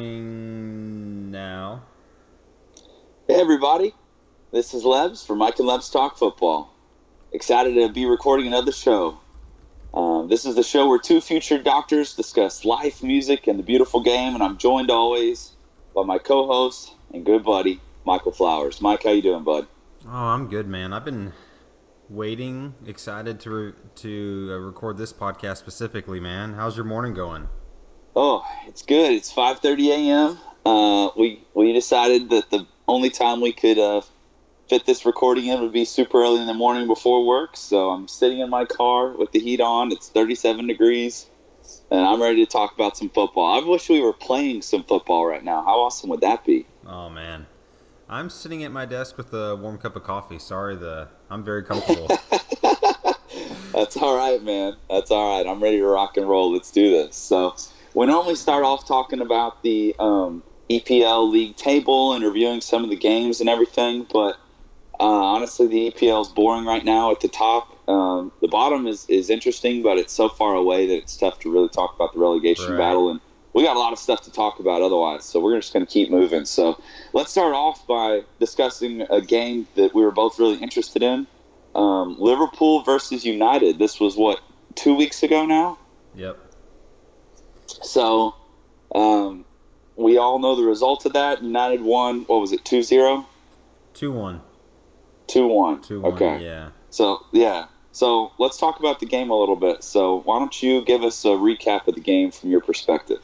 Now. Hey everybody, this is Lebs for Mike and Lebs Talk Football. Excited to be recording another show. This is the show where two future doctors discuss life, music, and the beautiful game, and I'm joined always by my co-host and good buddy, Michael Flowers. Mike, how you doing, bud? Oh, I'm good, man. I've been waiting, excited to record this podcast specifically, man. How's your morning going? Oh, it's good. It's 5:30 a.m. We decided that the only time we could fit this recording in would be super early in the morning before work. So I'm sitting in my car with the heat on. It's 37 degrees, and I'm ready to talk about some football. I wish we were playing some football right now. How awesome would that be? Oh, man. I'm sitting at my desk with a warm cup of coffee. Sorry, I'm very comfortable. That's all right, man. That's all right. I'm ready to rock and roll. Let's do this. So we normally start off talking about the EPL league table and reviewing some of the games and everything, but honestly, the EPL is boring right now at the top. The bottom is interesting, but it's so far away that it's tough to really talk about the relegation Right. battle, and we got a lot of stuff to talk about otherwise, so we're just going to keep moving. So let's start off by discussing a game that we were both really interested in. Liverpool versus United. This was, 2 weeks ago now? Yep. So we all know the result of that. United won, what was it, 2-0? 2-1. 2-1. 2-1, Okay. yeah. So, yeah. So let's talk about the game a little bit. So why don't you give us a recap of the game from your perspective?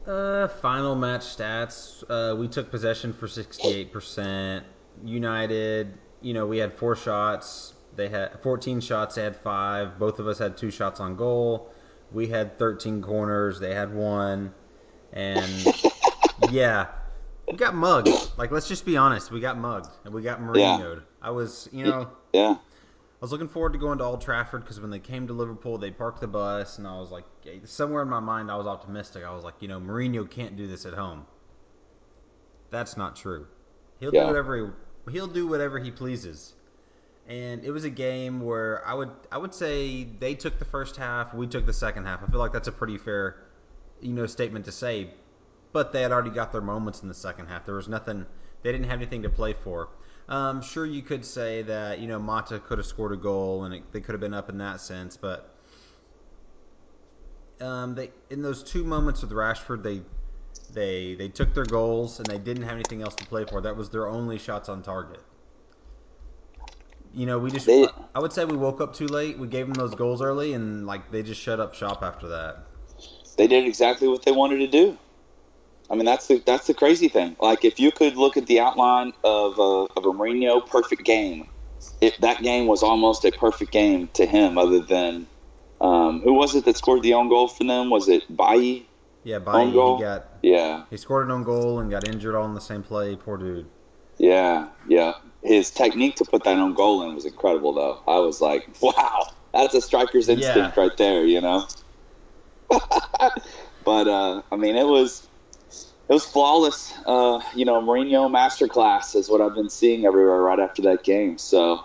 Final match stats. We took possession for 68%. United, we had 4 shots. They had 14 shots. They had 5. Both of us had 2 shots on goal. We had 13 corners. They had 1. And yeah, we got mugged. Like, let's just be honest. We got mugged. And we got Yeah. Mourinho'd. I was, Yeah. I was looking forward to going to Old Trafford because when they came to Liverpool, they parked the bus, and I was like, somewhere in my mind, I was optimistic. I was like, Mourinho can't do this at home. That's not true. He'll do Yeah. whatever he pleases. And it was a game where I would say they took the first half, we took the second half. I feel like that's a pretty fair, statement to say. But they had already got their moments in the second half. There was nothing. They didn't have anything to play for. Sure, you could say that Mata could have scored a goal and they could have been up in that sense, but they in those 2 moments with Rashford, they took their goals and they didn't have anything else to play for. That was their only shots on target. We just They I would say we woke up too late. We gave them those goals early, and like they just shut up shop after that. they did exactly what they wanted to do. I mean, that's the crazy thing. Like, if you could look at the outline of a Mourinho perfect game, that game was almost a perfect game to him. Other than who was it that scored the own goal for them? Was it Bailly? Yeah, Own Bailly, goal? Yeah. he scored an own goal and got injured all in the same play. Poor dude. Yeah, yeah. His technique to put that own goal in was incredible, though. I was like, wow, that's a striker's Yeah. instinct right there. But I mean, it was flawless. Mourinho masterclass is what I've been seeing everywhere right after that game. So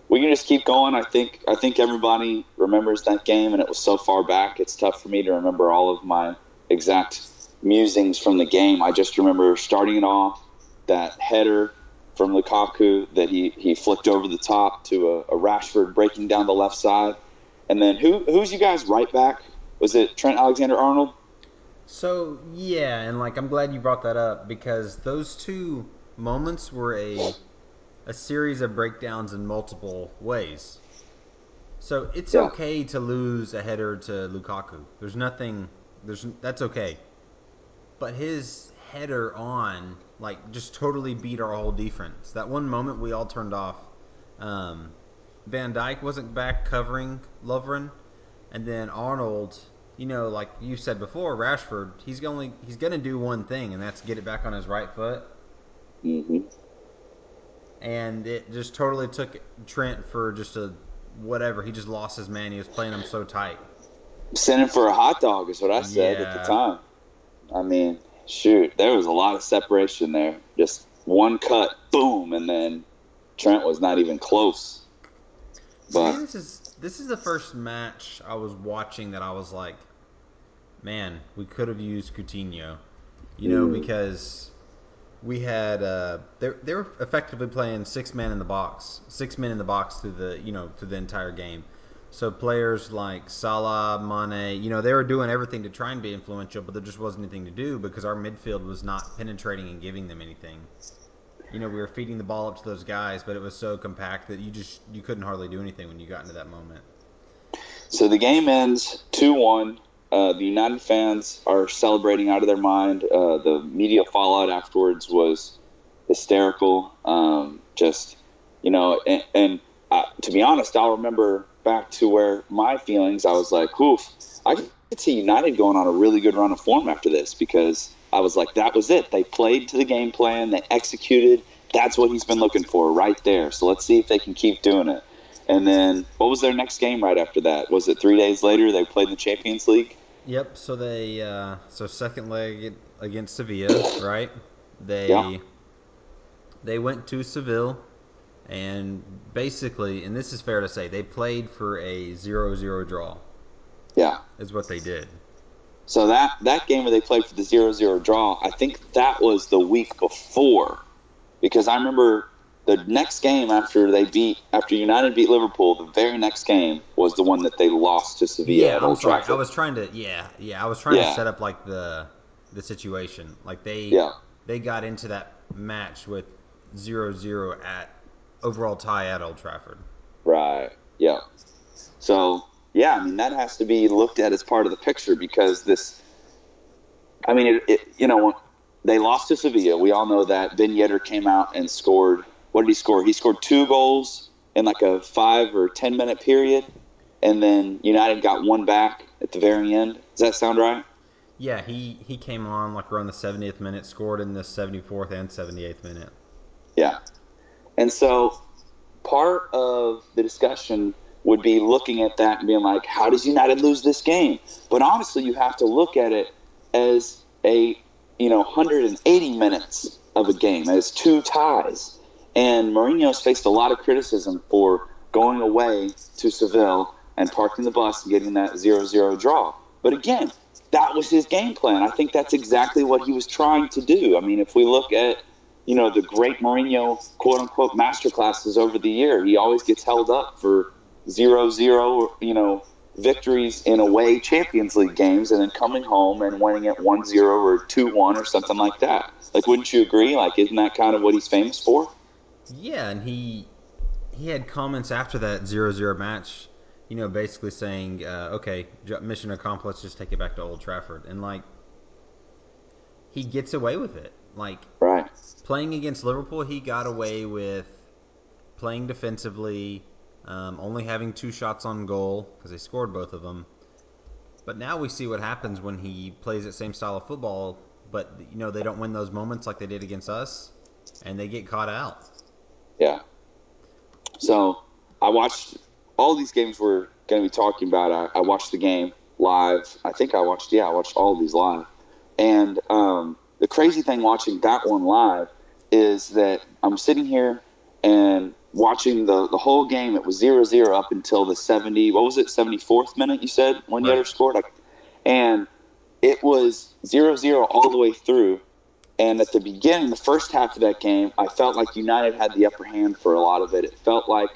we can just keep going. I think everybody remembers that game, and it was so far back. It's tough for me to remember all of my exact musings from the game. I just remember starting it off, that header from Lukaku that he flicked over the top to a Rashford breaking down the left side. And then who's you guys right back? Was it Trent Alexander-Arnold? So yeah, and like I'm glad you brought that up because those 2 moments were a series of breakdowns in multiple ways. So it's Yeah. okay to lose a header to Lukaku. That's okay. But his header on like just totally beat our whole defense. That one moment we all turned off. Um, Van Dyke wasn't back covering Lovren, and then Arnold. Like you said before, Rashford, he's gonna do one thing, and that's get it back on his right foot. Hmm. And it just totally took Trent for just a whatever. He just lost his man. He was playing him so tight. Sending for a hot dog is what I said at the Yeah, time. I mean, shoot, there was a lot of separation there. Just one cut, boom, and then Trent was not even close. to me, But this is the first match I was watching that I was like, man, we could have used Coutinho, because we had they were effectively playing six men in the box through the entire game. So players like Salah, Mane, they were doing everything to try and be influential, but there just wasn't anything to do because our midfield was not penetrating and giving them anything. We were feeding the ball up to those guys, but it was so compact that you couldn't hardly do anything when you got into that moment. So the game ends 2-1. The United fans are celebrating out of their mind. The media fallout afterwards was hysterical. To be honest, I'll remember back to where my feelings, I was like, oof, I could see United going on a really good run of form after this, because I was like, that was it. They played to the game plan. They executed. That's what he's been looking for right there. So let's see if they can keep doing it. And then what was their next game right after that? Was it 3 days later they played in the Champions League? Yep. So second leg against Sevilla, right? Yeah. They went to Seville, and basically, and this is fair to say, they played for a 0-0 draw. Yeah. Is what they did. So that game where they played for the 0-0 draw, I think that was the week before, because I remember the next game after United beat Liverpool, the very next game was the one that they lost to Sevilla at Old Trafford. I was trying to to set up like the situation. Like they got into that match with 0-0 at overall tie at Old Trafford. Right. Yeah. So, yeah, I mean, that has to be looked at as part of the picture, because they lost to Sevilla. We all know that. Ben Yedder came out and scored. What did he score? He scored 2 goals in like a 5 or 10 minute period, and then United got one back at the very end. Does that sound right? Yeah, he came on like around the 70th minute, scored in the 74th and 78th minute. Yeah. And so part of the discussion would be looking at that and being like, how does United lose this game? But honestly, you have to look at it as 180 minutes of a game, as 2 ties. And Mourinho's faced a lot of criticism for going away to Seville and parking the bus and getting that 0-0 draw. But again, that was his game plan. I think that's exactly what he was trying to do. I mean, if we look at, the great Mourinho, quote-unquote, masterclasses over the year, he always gets held up for 0-0, victories in away Champions League games, and then coming home and winning it 1-0 or 2-1 or something like that. Like, wouldn't you agree? Like, isn't that kind of what he's famous for? Yeah, and he had comments after that 0-0 match, basically saying, okay, mission accomplished, just take it back to Old Trafford. And, like, he gets away with it. Like, right. Playing against Liverpool, he got away with playing defensively, only having 2 shots on goal because they scored both of them. But now we see what happens when he plays that same style of football, but, they don't win those moments like they did against us, and they get caught out. Yeah. So I watched all these games we're going to be talking about. I watched the game live. I watched all of these live. And the crazy thing watching that one live is that I'm sitting here and watching the whole game. It was 0-0 up until the 74th minute, you said, when right. Yedder scored? And it was 0-0 all the way through. And at the beginning, the first half of that game, I felt like United had the upper hand for a lot of it. It felt like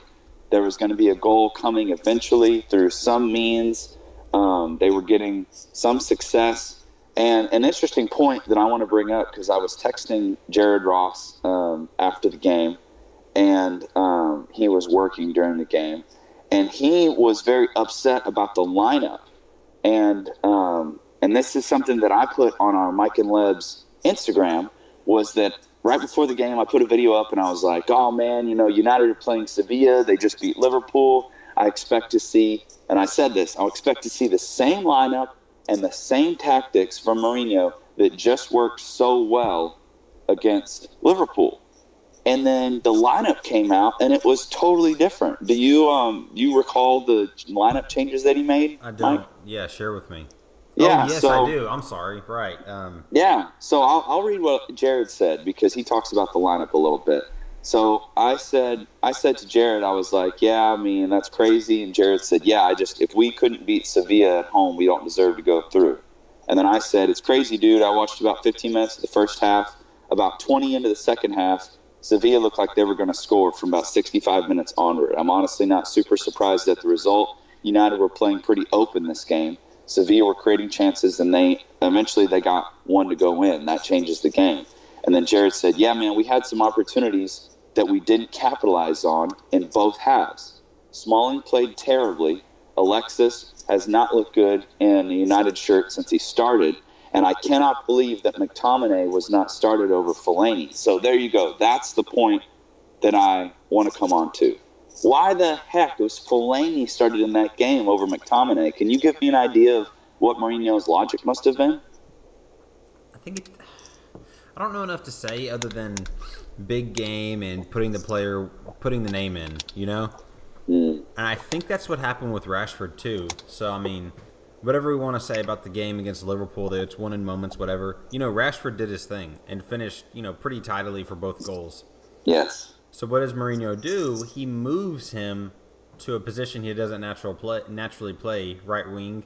there was going to be a goal coming eventually through some means. They were getting some success. And an interesting point that I want to bring up, because I was texting Jared Ross after the game, and he was working during the game, and he was very upset about the lineup. And this is something that I put on our Mike and Lebs Instagram, was that right before the game I put a video up and I was like, oh man, United are playing Sevilla, they just beat Liverpool. I expect to see, and I said this, I'll expect to see the same lineup and the same tactics from Mourinho that just worked so well against Liverpool. And then the lineup came out and it was totally different. Do you recall the lineup changes that he made? I don't. Mike? Yeah, share with me. Yeah, oh, yes, I do. I'm sorry. Right. Yeah, so I'll read what Jared said, because he talks about the lineup a little bit. So I said to Jared, I was like, yeah, I mean, that's crazy. And Jared said, yeah, if we couldn't beat Sevilla at home, we don't deserve to go through. And then I said, it's crazy, dude. I watched about 15 minutes of the first half. About 20 into the second half, Sevilla looked like they were going to score from about 65 minutes onward. I'm honestly not super surprised at the result. United were playing pretty open this game. Sevilla were creating chances, and they eventually got one to go in. That changes the game. And then Jared said, yeah, man, we had some opportunities that we didn't capitalize on in both halves. Smalling played terribly. Alexis has not looked good in the United shirt since he started. And I cannot believe that McTominay was not started over Fellaini. So there you go. That's the point that I want to come on to. Why the heck was Fellaini started in that game over McTominay? Can you give me an idea of what Mourinho's logic must have been? I don't know enough to say other than big game and putting the name in, you know? And I think that's what happened with Rashford too. So, I mean, whatever we want to say about the game against Liverpool, that it's won in moments, whatever. Rashford did his thing and finished, pretty tidily for both goals. Yes. So what does Mourinho do? He moves him to a position he doesn't naturally play, right wing,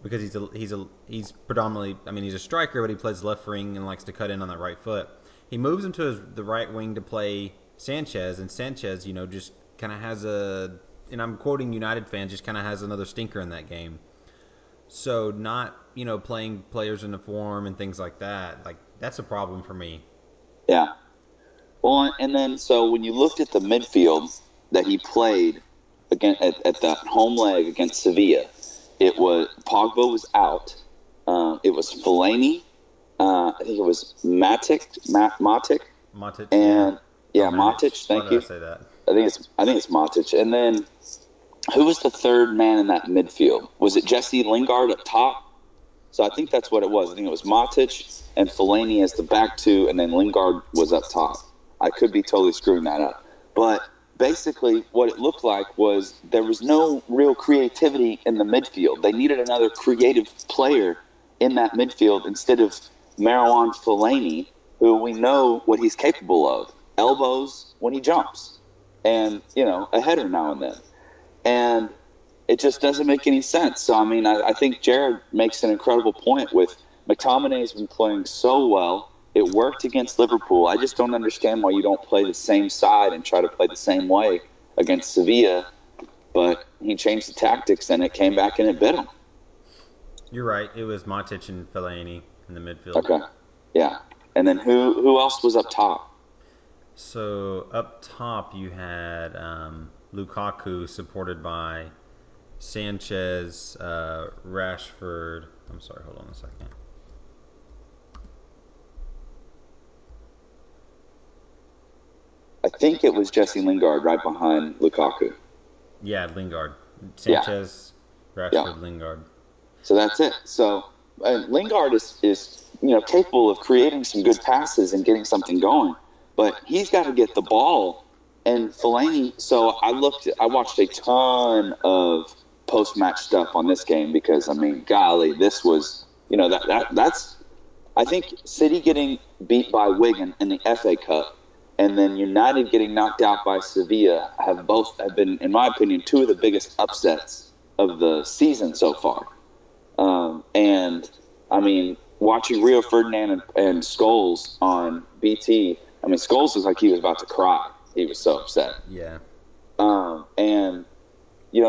because he's predominantly, he's a striker, but he plays left wing and likes to cut in on that right foot. He moves him to the right wing to play Sanchez, and Sanchez, just kind of has and I'm quoting United fans, just kind of has another stinker in that game. So not, playing players into form and things like that, that's a problem for me. Yeah. Well, and then so when you looked at the midfield that he played again at that home leg against Sevilla, it was Pogba was out. It was Fellaini. I think it was Matic, and Matic. Thank you. Why did I say that? I think it's Matic. And then who was the third man in that midfield? Was it Jesse Lingard up top? So I think that's what it was. I think it was Matic and Fellaini as the back two, and then Lingard was up top. I could be totally screwing that up. But basically what it looked like was there was no real creativity in the midfield. They needed another creative player in that midfield instead of Marouane Fellaini, who we know what he's capable of. Elbows when he jumps. And, a header now and then. And it just doesn't make any sense. So, I think Jared makes an incredible point with McTominay's been playing so well. It worked against Liverpool. I just don't understand why you don't play the same side and try to play the same way against Sevilla. But he changed the tactics, and it came back and it bit him. You're right. It was Matic and Fellaini in the midfield. Okay. Yeah. And then who else was up top? So up top you had Lukaku supported by Sanchez, Rashford. I'm sorry, hold on a second. I think it was Jesse Lingard right behind Lukaku. Yeah, Lingard. Sanchez, Rashford, Lingard. So that's it. So Lingard is capable of creating some good passes and getting something going, but he's got to get the ball. And Fellaini. So I watched a ton of post-match stuff on this game because golly, this was that's I think City getting beat by Wigan in the FA Cup and then United getting knocked out by Sevilla have been, in my opinion, two of the biggest upsets of the season so far. Watching Rio Ferdinand and Scholes on BT, Scholes was like he was about to cry. He was so upset. Yeah.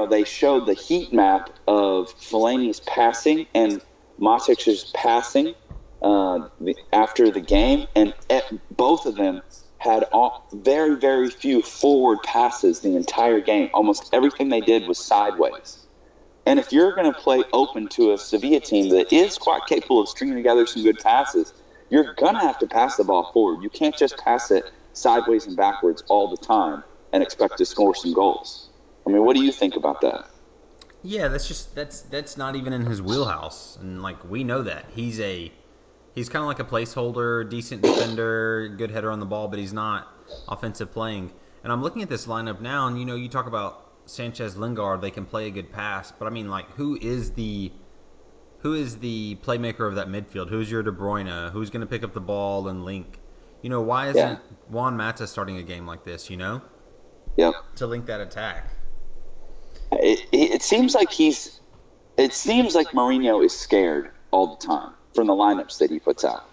They showed the heat map of Fellaini's passing and Matic's passing after the game, and both of them had very, very few forward passes the entire game. Almost everything they did was sideways. And if you're going to play open to a Sevilla team that is quite capable of stringing together some good passes, you're going to have to pass the ball forward. You can't just pass it sideways and backwards all the time and expect to score some goals. What do you think about that? Yeah, that's not even in his wheelhouse, and we know that he's kind of like a placeholder, decent defender, good header on the ball, but he's not offensive playing. And I'm looking at this lineup now, and you talk about Sanchez, Lingard, they can play a good pass, but who is the playmaker of that midfield? Who's your De Bruyne? Who's going to pick up the ball and link? Why isn't Juan Mata starting a game like this? Yep. To link that attack. It seems like Mourinho is scared all the time from the lineups that he puts out.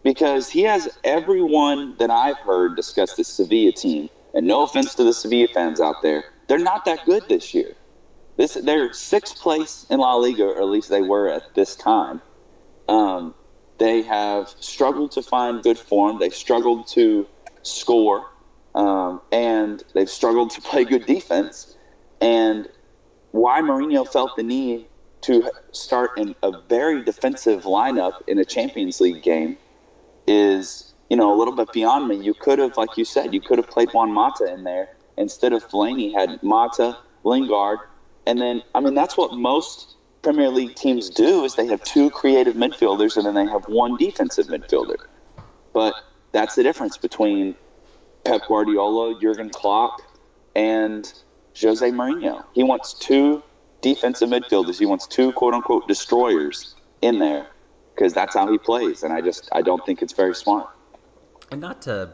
Because he has everyone that I've heard discuss the Sevilla team, and no offense to the Sevilla fans out there, they're not that good this year. They're sixth place in La Liga, or at least they were at this time. They have struggled to find good form. They've struggled to score, and they've struggled to play good defense. And why Mourinho felt the need to start in a very defensive lineup in a Champions League game is, a little bit beyond me. You could have, like you said, played Juan Mata in there instead of Fellaini. Had Mata, Lingard, and then, that's what most Premier League teams do, is they have two creative midfielders and then they have one defensive midfielder. But that's the difference between Pep Guardiola, Jurgen Klopp, and Jose Mourinho. He wants two defensive midfielders. He wants two quote-unquote destroyers in there because that's how he plays, and I don't think it's very smart. And not to,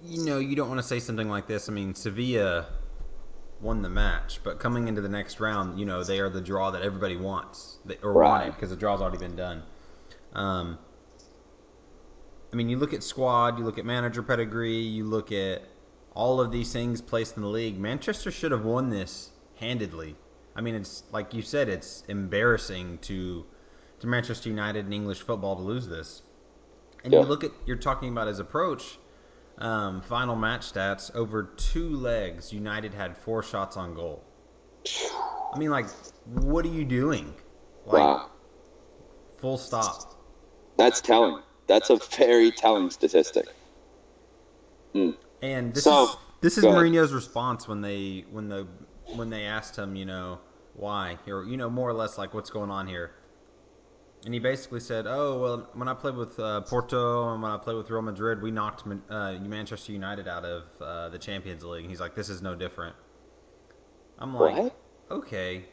you don't want to say something like this. Sevilla won the match, but coming into the next round, they are the draw that everybody wants, or wanted, because the draw's already been done. You look at squad, you look at manager pedigree, you look at all of these things placed in the league. Manchester should have won this handedly. It's like you said, it's embarrassing to Manchester United and English football to lose this. And you're talking about his approach. Final match stats, over 2 legs, United had 4 shots on goal. What are you doing? Wow. Full stop. That's telling. That's a very telling statistic. And this is Mourinho's response when they asked him, why, or more or less what's going on here. And he basically said, when I played with Porto and when I played with Real Madrid, we knocked Manchester United out of the Champions League. And he's like, this is no different. I'm like, what? Okay.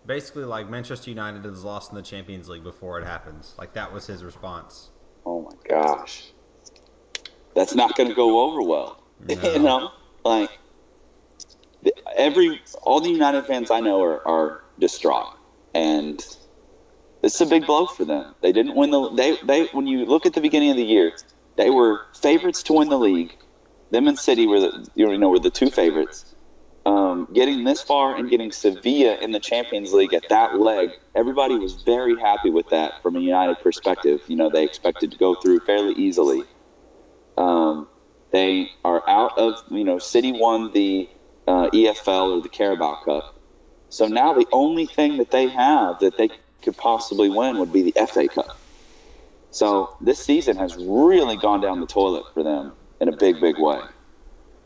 Basically, Manchester United has lost in the Champions League before it happens. That was his response. Oh, my gosh. That's not going to go over well. No. All the United fans I know are distraught. And it's a big blow for them. They didn't win they when you look at the beginning of the year, they were favorites to win the league. Them and City were the two favorites. Getting this far and getting Sevilla in the Champions League at that leg, everybody was very happy with that from a United perspective. They expected to go through fairly easily. They are out of, City won the EFL or the Carabao Cup. So now the only thing that they have that they could possibly win would be the FA Cup. So this season has really gone down the toilet for them in a big, big way.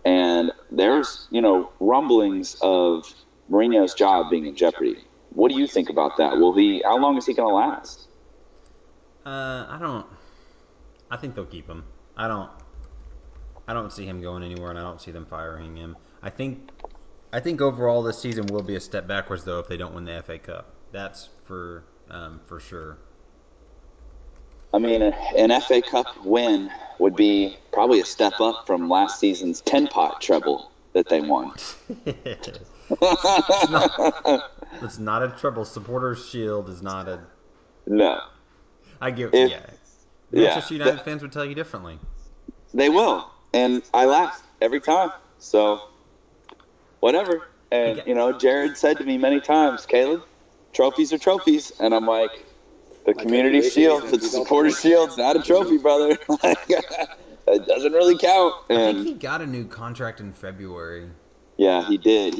And there's, rumblings of Mourinho's job being in jeopardy. What do you think about that? How long is he going to last? I think they'll keep him. I don't see him going anywhere, and I don't see them firing him. I think overall this season will be a step backwards, though, if they don't win the FA Cup. That's for sure. An FA Cup win would be probably a step up from last season's 10-pot treble that they won. It's not a treble. Supporters' Shield is not a... No. I get... Manchester United fans would tell you differently. They will. And I laugh every time. So, whatever. And, Jared said to me many times, Caleb, trophies are trophies. And I'm like, the Community Shield, the Supporters' Shield's not a trophy, brother. It doesn't really count. I think he got a new contract in February. Yeah, he did.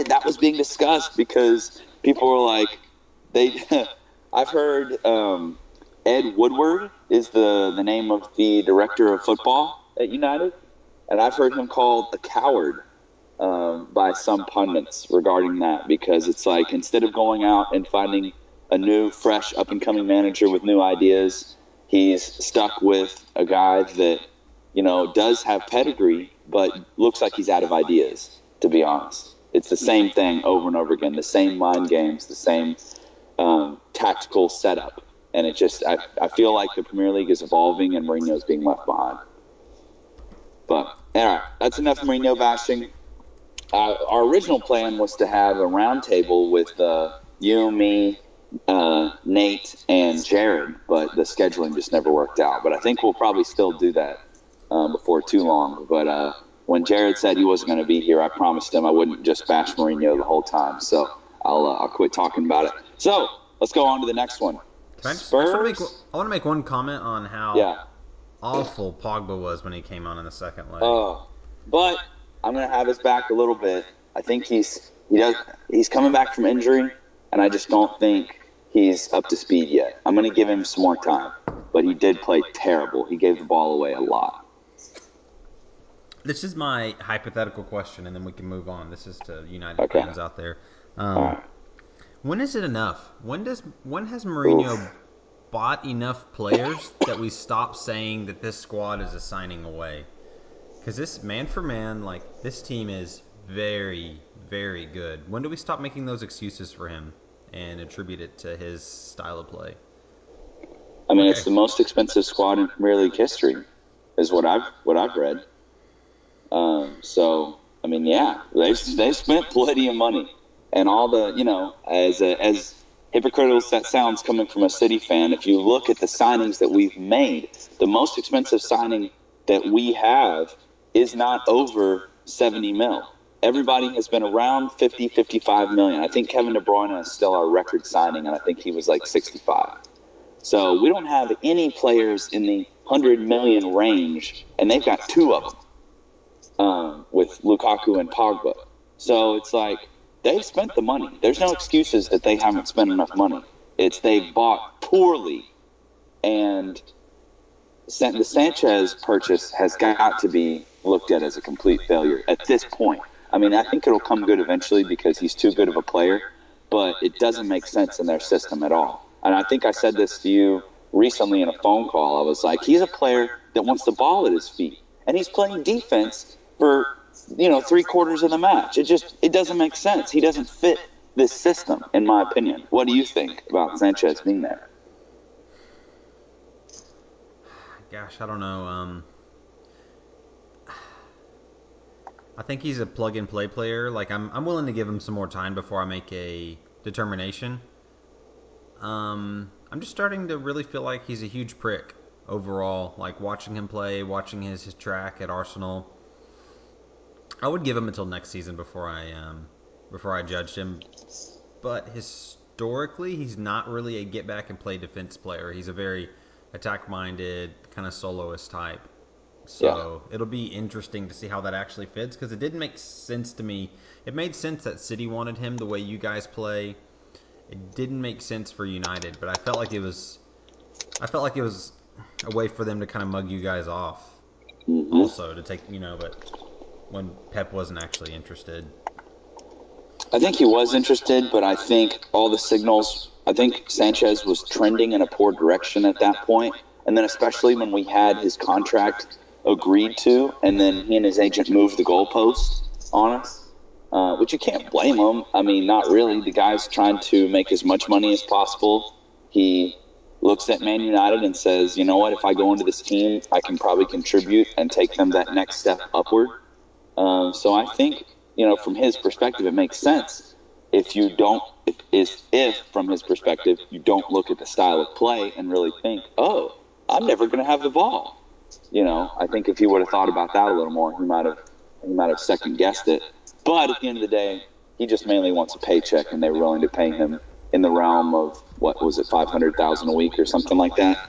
That was being discussed because people were like, I've heard Ed Woodward is the name of the director of football at United, and I've heard him called a coward by some pundits regarding that, because it's like, instead of going out and finding a new, fresh, up-and-coming manager with new ideas, he's stuck with a guy that, does have pedigree, but looks like he's out of ideas, to be honest. It's the same thing over and over again, the same mind games, the same tactical setup. And it just, I feel like the Premier League is evolving and Mourinho's being left behind. But, all right, that's enough Mourinho bashing. Our original plan was to have a round table with you, me, Nate and Jared, but the scheduling just never worked out. But I think we'll probably still do that before too long. But when Jared said he wasn't going to be here, I promised him I wouldn't just bash Mourinho the whole time. So I'll quit talking about it. So let's go on to the next one. Can I Spurs. I want to make one comment on how Yeah. awful Pogba was when he came on in the second leg. But I'm going to have his back a little bit. I think he's coming back from injury, and I just don't think he's up to speed yet. I'm going to give him some more time, but he did play terrible. He gave the ball away a lot. This is my hypothetical question, and then we can move on. This is to United Okay. fans out there. All right. When is it enough? When has Mourinho Oof. bought enough players that we stop saying that this squad is a signing away? Because this, man for man, like, this team is very, very good. When do we stop making those excuses for him and attribute it to his style of play? I mean, it's the most expensive squad in Premier League history, is what I've read. So I mean, yeah, they spent plenty of money, and all the as hypocritical as that sounds coming from a City fan, if you look at the signings that we've made, the most expensive signing that we have is not over 70 mil. Everybody has been around 50, 55 million. I think Kevin De Bruyne is still our record signing, and I think he was like 65. So we don't have any players in the 100 million range, and they've got two of them with Lukaku and Pogba. So it's like they've spent the money. There's no excuses that they haven't spent enough money. It's they've bought poorly, and the Sanchez purchase has got to be looked at as a complete failure at this point. I mean, I think it'll come good eventually because he's too good of a player, but it doesn't make sense in their system at all. And I think I said this to you recently in a phone call. I was like, he's a player that wants the ball at his feet, and he's playing defense for 3/4 of the match. It doesn't make sense. He doesn't fit this system, in my opinion. What do you think about Sanchez being there? Gosh, I don't know. I think he's a plug-and-play player. Like, I'm willing to give him some more time before I make a determination. I'm just starting to really feel like he's a huge prick overall. Like, watching him play, watching his track at Arsenal. I would give him until next season before I judged him. But historically, he's not really a get-back-and-play defense player. He's a very attack-minded, kind of soloist type. So it'll be interesting to see how that actually fits, because it didn't make sense to me. It made sense that City wanted him the way you guys play. It didn't make sense for United, but I felt like it was a way for them to kind of mug you guys off. Mm-hmm. Also to take, but when Pep wasn't actually interested. I think he was interested, but I think all the signals, I think Sanchez was trending in a poor direction at that point. And then especially when we had his contract agreed to, and then he and his agent moved the goalpost on us, which you can't blame him. I mean, not really. The guy's trying to make as much money as possible. He looks at Man United and says, you know what, if I go into this team, I can probably contribute and take them that next step upward. So I think, from his perspective, it makes sense. If from his perspective, you don't look at the style of play and really think, oh, I'm never going to have the ball. I think if he would have thought about that a little more, he might have second guessed it. But at the end of the day, he just mainly wants a paycheck, and they were willing to pay him in the realm of, what was it, $500,000 a week or something like that.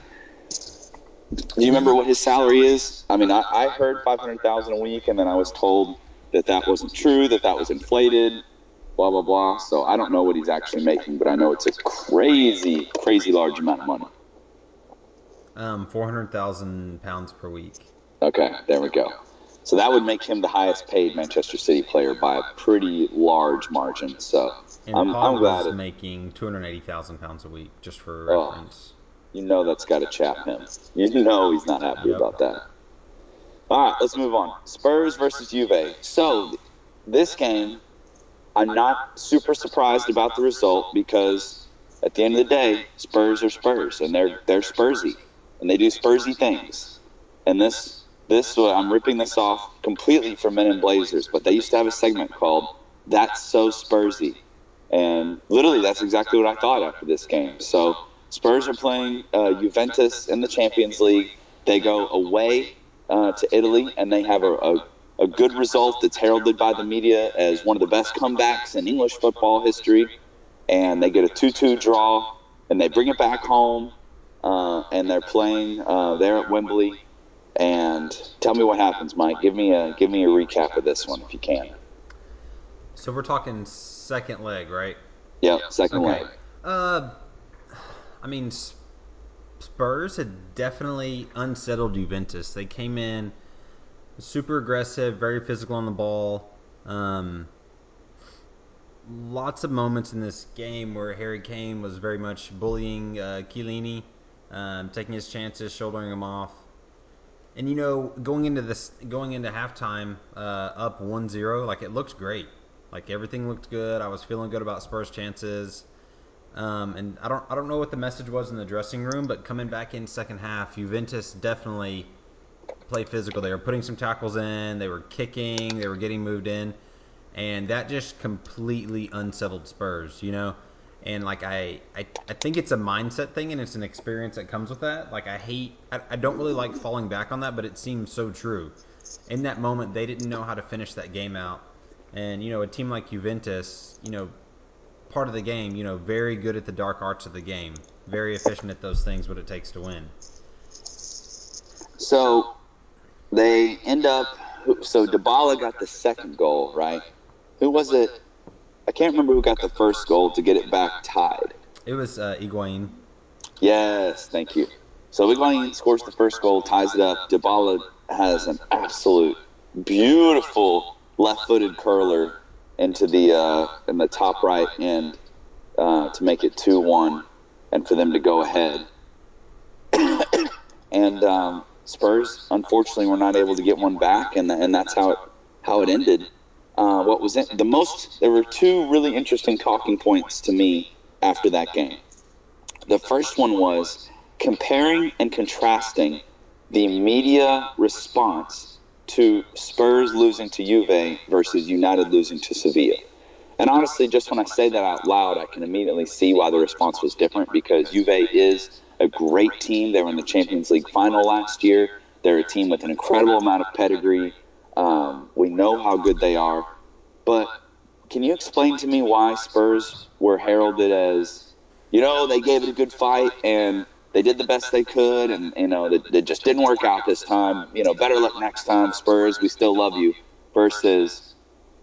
Do you remember what his salary is? I mean, I heard $500,000 a week, and then I was told that wasn't true, that was inflated, blah, blah, blah. So I don't know what he's actually making, but I know it's a crazy, crazy large amount of money. 400,000 pounds per week. Okay, there we go. So that would make him the highest paid Manchester City player by a pretty large margin. So and I'm glad he's making 280,000 pounds a week, just for reference. That's got to chap him. He's not happy about that. All right, let's move on. Spurs versus Juve. So this game, I'm not super surprised about the result, because at the end of the day, Spurs are Spurs, and they're Spursy, and they do Spursy things. And this I'm ripping this off completely from Men in Blazers, but they used to have a segment called "That's So Spursy," And literally, that's exactly what I thought after this game. So Spurs are playing Juventus in the Champions League. They go away to Italy, and they have a good result that's heralded by the media as one of the best comebacks in English football history. And they get a 2-2 draw, and they bring it back home, and they're playing there at Wembley. And tell me what happens, Mike. Give me a recap of this one if you can. So we're talking second leg, right? Yep, second leg. I mean, Spurs had definitely unsettled Juventus. They came in super aggressive, very physical on the ball. Lots of moments in this game where Harry Kane was very much bullying Chiellini, taking his chances, shouldering him off. And going into halftime, up 1-0, like it looked great. Like everything looked good. I was feeling good about Spurs' chances. And I don't know what the message was in the dressing room, but coming back in second half, Juventus definitely played physical. They were putting some tackles in, they were kicking, they were getting moved in, and that just completely unsettled Spurs, And like I think it's a mindset thing, and it's an experience that comes with that. Like I don't really like falling back on that, but it seems so true. In that moment, they didn't know how to finish that game out, and a team like Juventus, part of the game, very good at the dark arts of the game, very efficient at those things, what it takes to win. So they end up. So Dybala got the second goal, right? Who was it? I can't remember who got the first goal to get it back tied. It was Higuain. Yes, thank you. So Higuain scores the first goal, ties it up. Dybala has an absolute beautiful left-footed curler into the in the top right end to make it 2-1 and for them to go ahead. And Spurs, unfortunately, were not able to get one back, and that's how it ended. What was it? There were two really interesting talking points to me after that game. The first one was comparing and contrasting the media response to Spurs losing to Juve versus United losing to Sevilla. And honestly, just when I say that out loud, I can immediately see why the response was different, because Juve is a great team. They were in the Champions League final last year. They're a team with an incredible amount of pedigree. We know how good they are. But can you explain to me why Spurs were heralded as, they gave it a good fight and they did the best they could, and, that just didn't work out this time. Better luck next time, Spurs. We still love you. Versus,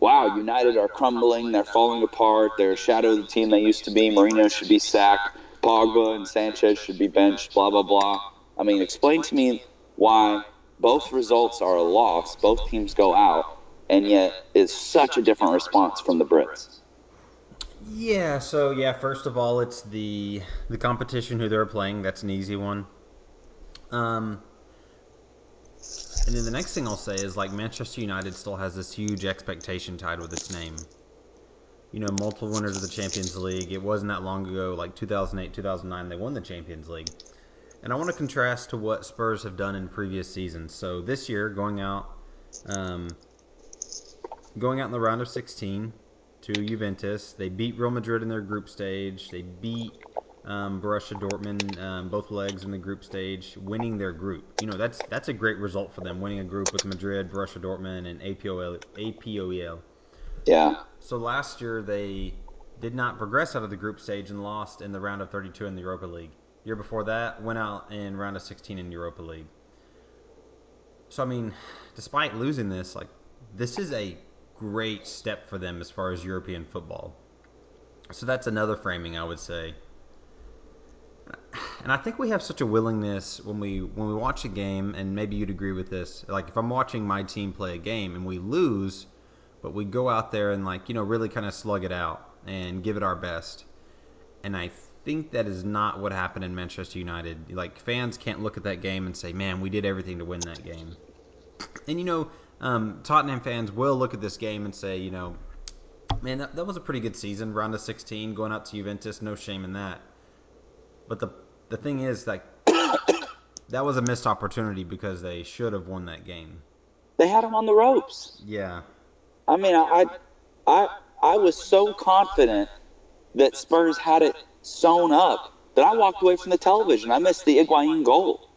wow, United are crumbling. They're falling apart. They're a shadow of the team they used to be. Mourinho should be sacked. Pogba and Sanchez should be benched, blah, blah, blah. I mean, explain to me why both results are a loss, both teams go out, and yet it's such a different response from the Brits. Yeah, first of all, it's the competition who they're playing. That's an easy one. And then the next thing I'll say is, like, Manchester United still has this huge expectation tied with its name. Multiple winners of the Champions League. It wasn't that long ago, like 2008, 2009, they won the Champions League. And I want to contrast to what Spurs have done in previous seasons. So this year, going out in the round of 16 to Juventus, they beat Real Madrid in their group stage. They beat Borussia Dortmund both legs in the group stage, winning their group. That's a great result for them, winning a group with Madrid, Borussia Dortmund, and APOEL. Yeah. So last year they did not progress out of the group stage and lost in the round of 32 in the Europa League. Year before that, went out in round of 16 in Europa League. So, I mean, despite losing this, this is a great step for them as far as European football. So that's another framing, I would say. And I think we have such a willingness when we watch a game, and maybe you'd agree with this. Like, if I'm watching my team play a game and we lose, but we go out there and, really kind of slug it out and give it our best. And I think that is not what happened in Manchester United. Like, fans can't look at that game and say, man, we did everything to win that game. And, Tottenham fans will look at this game and say, man, that was a pretty good season. Round of 16, going out to Juventus, no shame in that. But the thing is, that was a missed opportunity because they should have won that game. They had them on the ropes. Yeah. I mean, I was so confident that Spurs had it sewn up that I walked away from the television. I missed the Higuain goal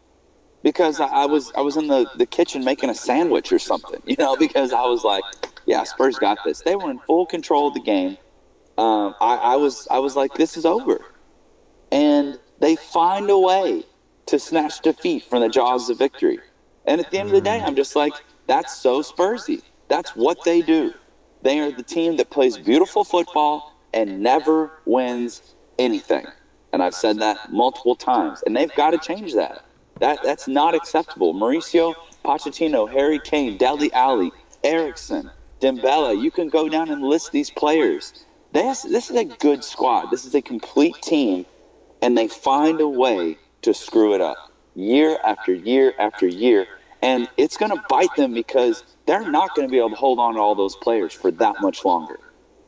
because I was in the kitchen making a sandwich or something, because I was like, yeah, Spurs got this. They were in full control of the game. I was like, this is over. And they find a way to snatch defeat from the jaws of victory. And at the end of the day, I'm just like, that's so Spursy. That's what they do. They are the team that plays beautiful football and never wins anything. And I've said that multiple times. And they've got to change that. That's not acceptable. Mauricio Pochettino, Harry Kane, Dele Alli, Eriksson, Dembele, you can go down and list these players. This is a good squad. This is a complete team, and they find a way to screw it up year after year after year. And it's going to bite them because they're not going to be able to hold on to all those players for that much longer.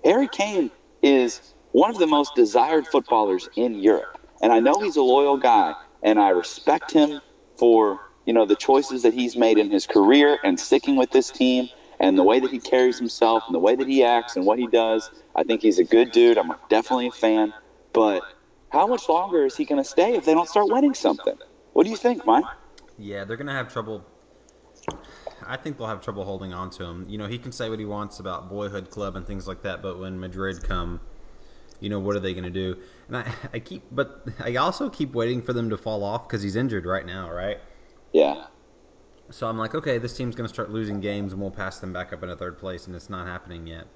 Harry Kane is one of the most desired footballers in Europe. And I know he's a loyal guy, and I respect him for, the choices that he's made in his career and sticking with this team and the way that he carries himself and the way that he acts and what he does. I think he's a good dude. I'm definitely a fan. But how much longer is he going to stay if they don't start winning something? What do you think, Mike? Yeah, they're going to have trouble. I think they'll have trouble holding on to him. He can say what he wants about boyhood club and things like that, but when Madrid come, what are they going to do? And I also keep waiting for them to fall off because he's injured right now, right? Yeah. So I'm like, okay, this team's going to start losing games and we'll pass them back up into third place, and it's not happening yet.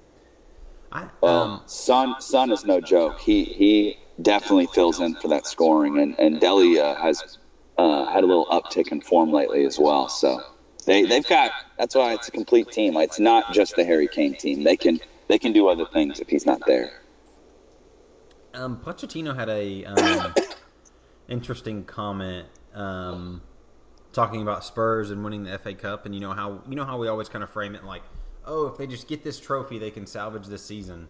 Son is no joke. He definitely fills in for that scoring, and Delia has had a little uptick in form lately as well. So they've got. That's why it's a complete team. It's not just the Harry Kane team. They can do other things if he's not there. Pochettino had a interesting comment talking about Spurs and winning the FA Cup, and how we always kind of frame it like, oh, if they just get this trophy, they can salvage this season.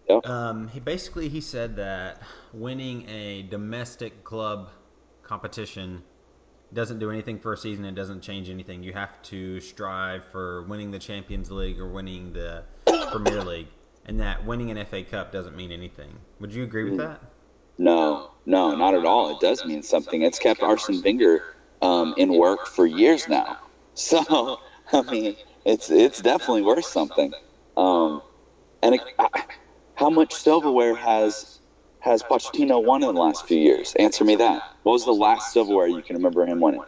Yep. He said that winning a domestic club competition doesn't do anything for a season. It doesn't change anything. You have to strive for winning the Champions League or winning the Premier League, and that winning an FA Cup doesn't mean anything. Would you agree with that? No, not at all. It does mean something. It's kept Arsene Wenger in work for years now. So, I mean, it's definitely worth something. How much silverware has Pochettino won in the last few years? Answer me that. What was the last silverware you can remember him winning?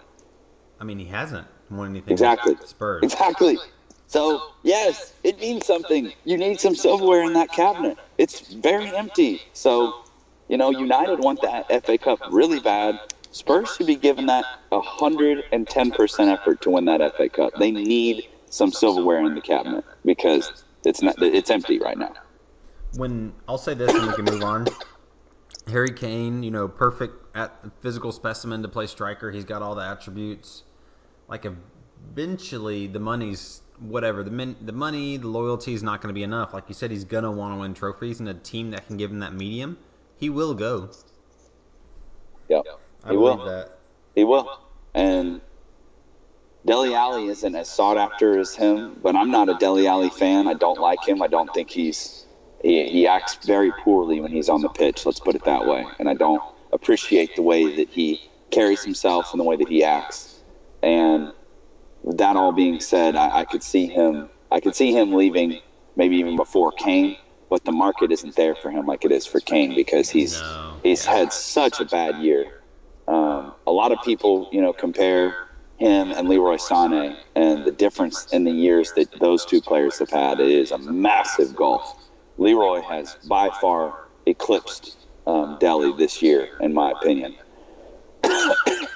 I mean, he hasn't won anything. Exactly. With Spurs. Exactly. So, yes, it means something. You need some silverware in that cabinet. It's very empty. So, United want that FA Cup really bad. Spurs should be given that 110% effort to win that FA Cup. They need some silverware in the cabinet because it's empty right now. I'll say this and we can move on. Harry Kane, perfect at the physical specimen to play striker. He's got all the attributes. Like eventually the money's whatever. The money, the loyalty is not going to be enough. Like you said, he's going to want to win trophies, and a team that can give him that medium, he will go. Yep. I believe that. He will. And Dele Alli isn't as sought after as him, but I'm not a Dele Alli fan. I don't like him. I don't think he acts very poorly when he's on the pitch, let's put it that way. And I don't appreciate the way that he carries himself and the way that he acts. And with that all being said, I could see him leaving maybe even before Kane, but the market isn't there for him like it is for Kane because he's had such a bad year. A lot of people, compare him and Leroy Sané, and the difference in the years that those two players have had is a massive gulf. Leroy has by far eclipsed Dele this year, in my opinion.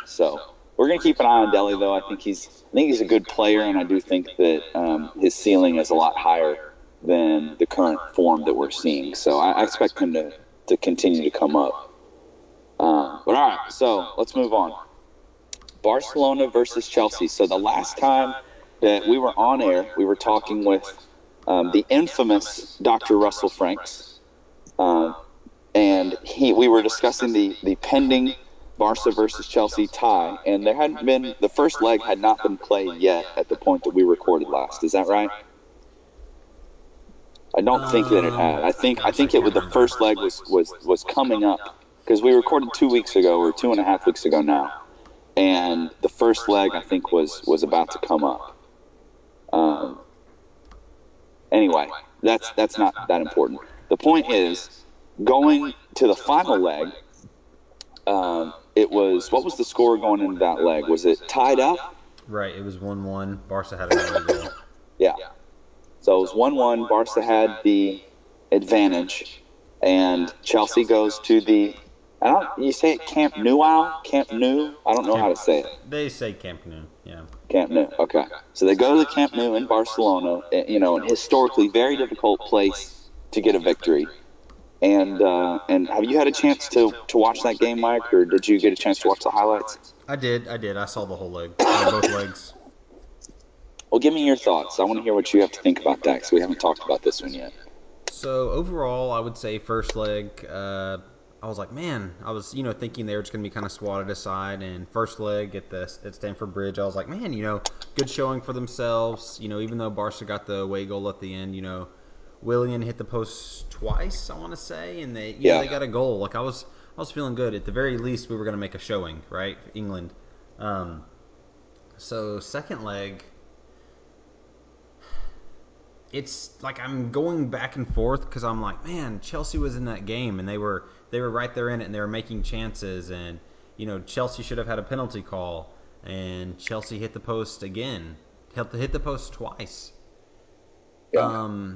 So we're gonna keep an eye on Dele, though. I think he's a good player, and I do think that his ceiling is a lot higher than the current form that we're seeing. So I expect him to continue to come up. But all right, so let's move on. Barcelona versus Chelsea. So the last time that we were on air, we were talking with the infamous Dr. Russell Franks, and we were discussing the pending Barca versus Chelsea tie, and the first leg had not been played yet at the point that we recorded last. Is that right? I don't think that it had. I Gosh, I think it can't was the remember. first leg was coming up because we recorded 2 weeks ago or 2.5 weeks ago now, and the first leg I think was about to come up. Anyway, that's not that important. The point is, going to the final leg, it was, what was the score going into that leg? Was it tied up? Right, it was 1-1. Barca had an early goal. Yeah. So it was 1-1. Barca had the advantage, and Chelsea goes to the. You say it Camp Nou? Camp Nou? I don't know how to say it. They say Camp Nou, yeah. Camp Nou. Okay. So they go to the Camp Nou in Barcelona, an historically very difficult place to get a victory. And have you had a chance to watch that game, Mike, or did you get a chance to watch the highlights? I did. I saw the whole leg, or both legs. Well, give me your thoughts. I want to hear what you have to think about that because we haven't talked about this one yet. So overall, I would say first leg, I was like, man, I was thinking they were just gonna be kind of swatted aside. And first leg at Stamford Bridge, I was like, man, good showing for themselves. Even though Barca got the away goal at the end, Willian hit the post twice, I want to say, and they got a goal. Like I was feeling good. At the very least, we were gonna make a showing, right, England. So second leg. It's like I'm going back and forth because I'm like, man, Chelsea was in that game and they were right there in it and they were making chances and Chelsea should have had a penalty call and Chelsea hit the post again, hit the post twice. Yeah.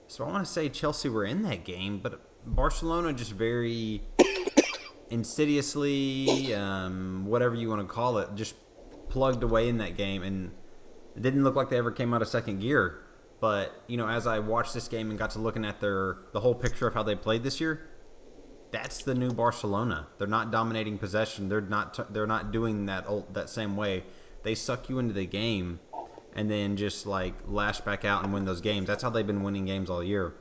So I want to say Chelsea were in that game, but Barcelona just very insidiously, whatever you want to call it, just plugged away in that game and it didn't look like they ever came out of second gear. But, as I watched this game and got to looking at the whole picture of how they played this year, that's the new Barcelona. They're not dominating possession. They're not doing that same way. They suck you into the game and then just like lash back out and win those games. That's how they've been winning games all year.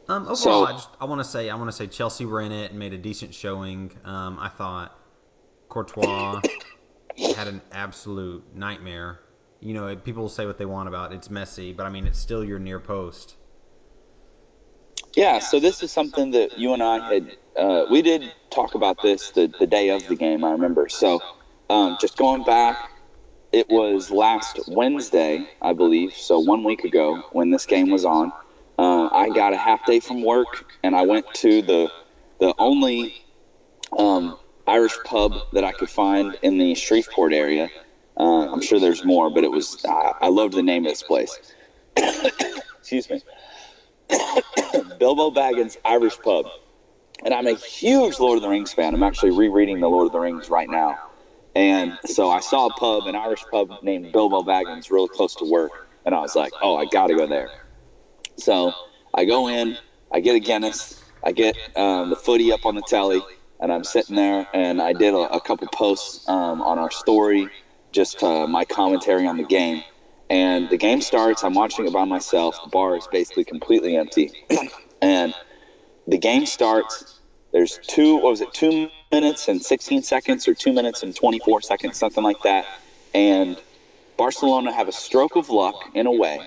Overall, I want to say Chelsea were in it and made a decent showing. I thought Courtois had an absolute nightmare. People will say what they want about it's messy, but I mean it's still your near post. Yeah, so this is something that you and I had, we did talk about this the day of the game, I remember. So just going back, it was last Wednesday, I believe, so 1 week ago when this game was on. I got a half day from work, and I went to the only Irish pub that I could find in the Shreveport area. I'm sure there's more, but I loved the name of this place. Excuse me. Bilbo Baggins Irish Pub. And I'm a huge Lord of the Rings fan. I'm actually rereading the Lord of the Rings right now. And so I saw a pub, an Irish pub named Bilbo Baggins, really close to work. And I was like, oh, I got to go there. So I go in, I get a Guinness, I get the footy up on the telly, and I'm sitting there, and I did a couple posts on our story, just my commentary on the game. And the game starts, I'm watching it by myself, the bar is basically completely empty. And the game starts, there's 2 minutes and 16 seconds or 2 minutes and 24 seconds, something like that. And Barcelona have a stroke of luck in a way